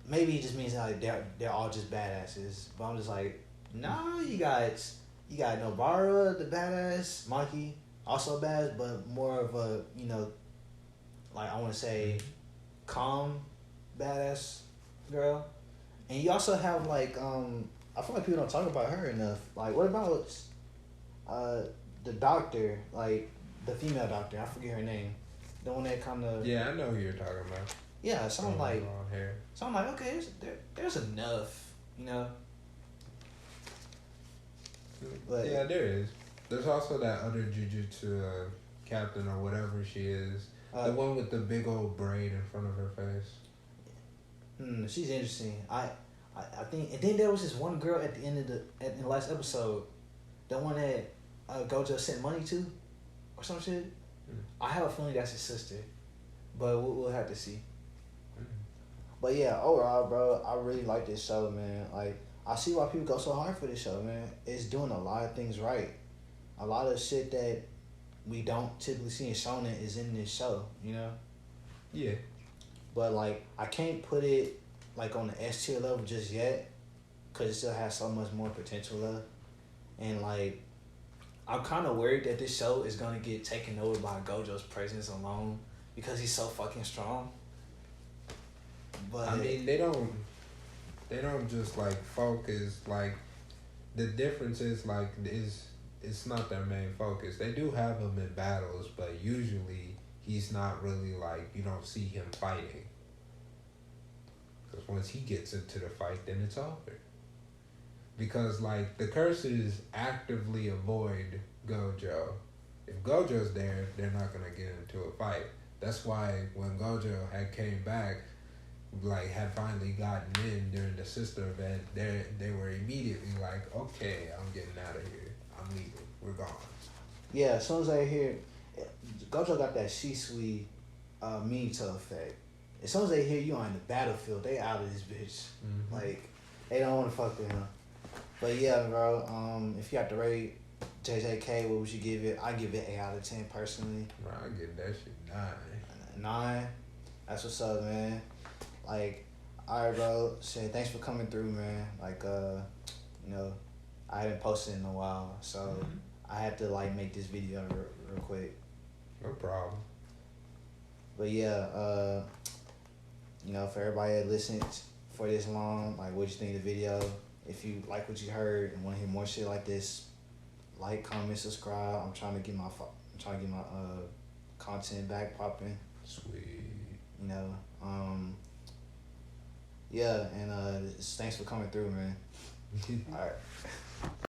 maybe it just means like they're all just badasses. But I'm just like, nah, you got Nobara, the badass, Maki, also badass, but more of a, you know, like I want to say calm badass girl. And you also have like I feel like people don't talk about her enough. Like what about the doctor, like the female doctor, I forget her name. The one that kind of Yeah, I know who you're talking about. yeah, something like long hair. so I'm like, okay, there's enough, you know. But Yeah, there is. There's also that other Jujutsu captain or whatever she is. The one with the big old braid in front of her face. She's interesting. I think, and then there was this one girl at the end of in the last episode, the one that Gojo sent money to, or some shit. I have a feeling that's his sister, but we'll have to see. But yeah, overall, bro, I really like this show, man. Like, I see why people go so hard for this show, man. It's doing a lot of things right. A lot of shit that we don't typically see in shonen is in this show, you know? Yeah. But, like, I can't put it, like, on the S tier level just yet, because it still has so much more potential left. And, like, I'm kind of worried that this show is going to get taken over by Gojo's presence alone, because he's so fucking strong. But I mean, they don't just like focus. Like the difference is like it's not their main focus. They do have him in battles, but usually he's not really like, you don't see him fighting. Because once he gets into the fight, then it's over. Because like the curses actively avoid Gojo. If Gojo's there, they're not gonna get into a fight. That's why when Gojo had came back, like had finally gotten in during the sister event, they were immediately like, okay, I'm getting out of here. I'm leaving. We're gone. yeah, as soon as I hear Gojo got that Shisui Minato effect. As soon as they hear you on the battlefield, they out of this bitch. Mm-hmm. Like they don't want to fuck with him. But yeah, bro. If you have to rate JJK, what would you give it? I give it 8 out of 10 personally. Bro, I give that shit 9. 9. That's what's up, man. Like, alright, bro. Shit, thanks for coming through, man. Like, you know, I haven't posted in a while, so I had to like make this video real quick. No problem. But yeah, you know, for everybody that listened for this long, like, what you think of the video? If you like what you heard and want to hear more shit like this, like, comment, subscribe. I'm trying to get my content back popping. Sweet. You know, yeah, and thanks for coming through, man. All right.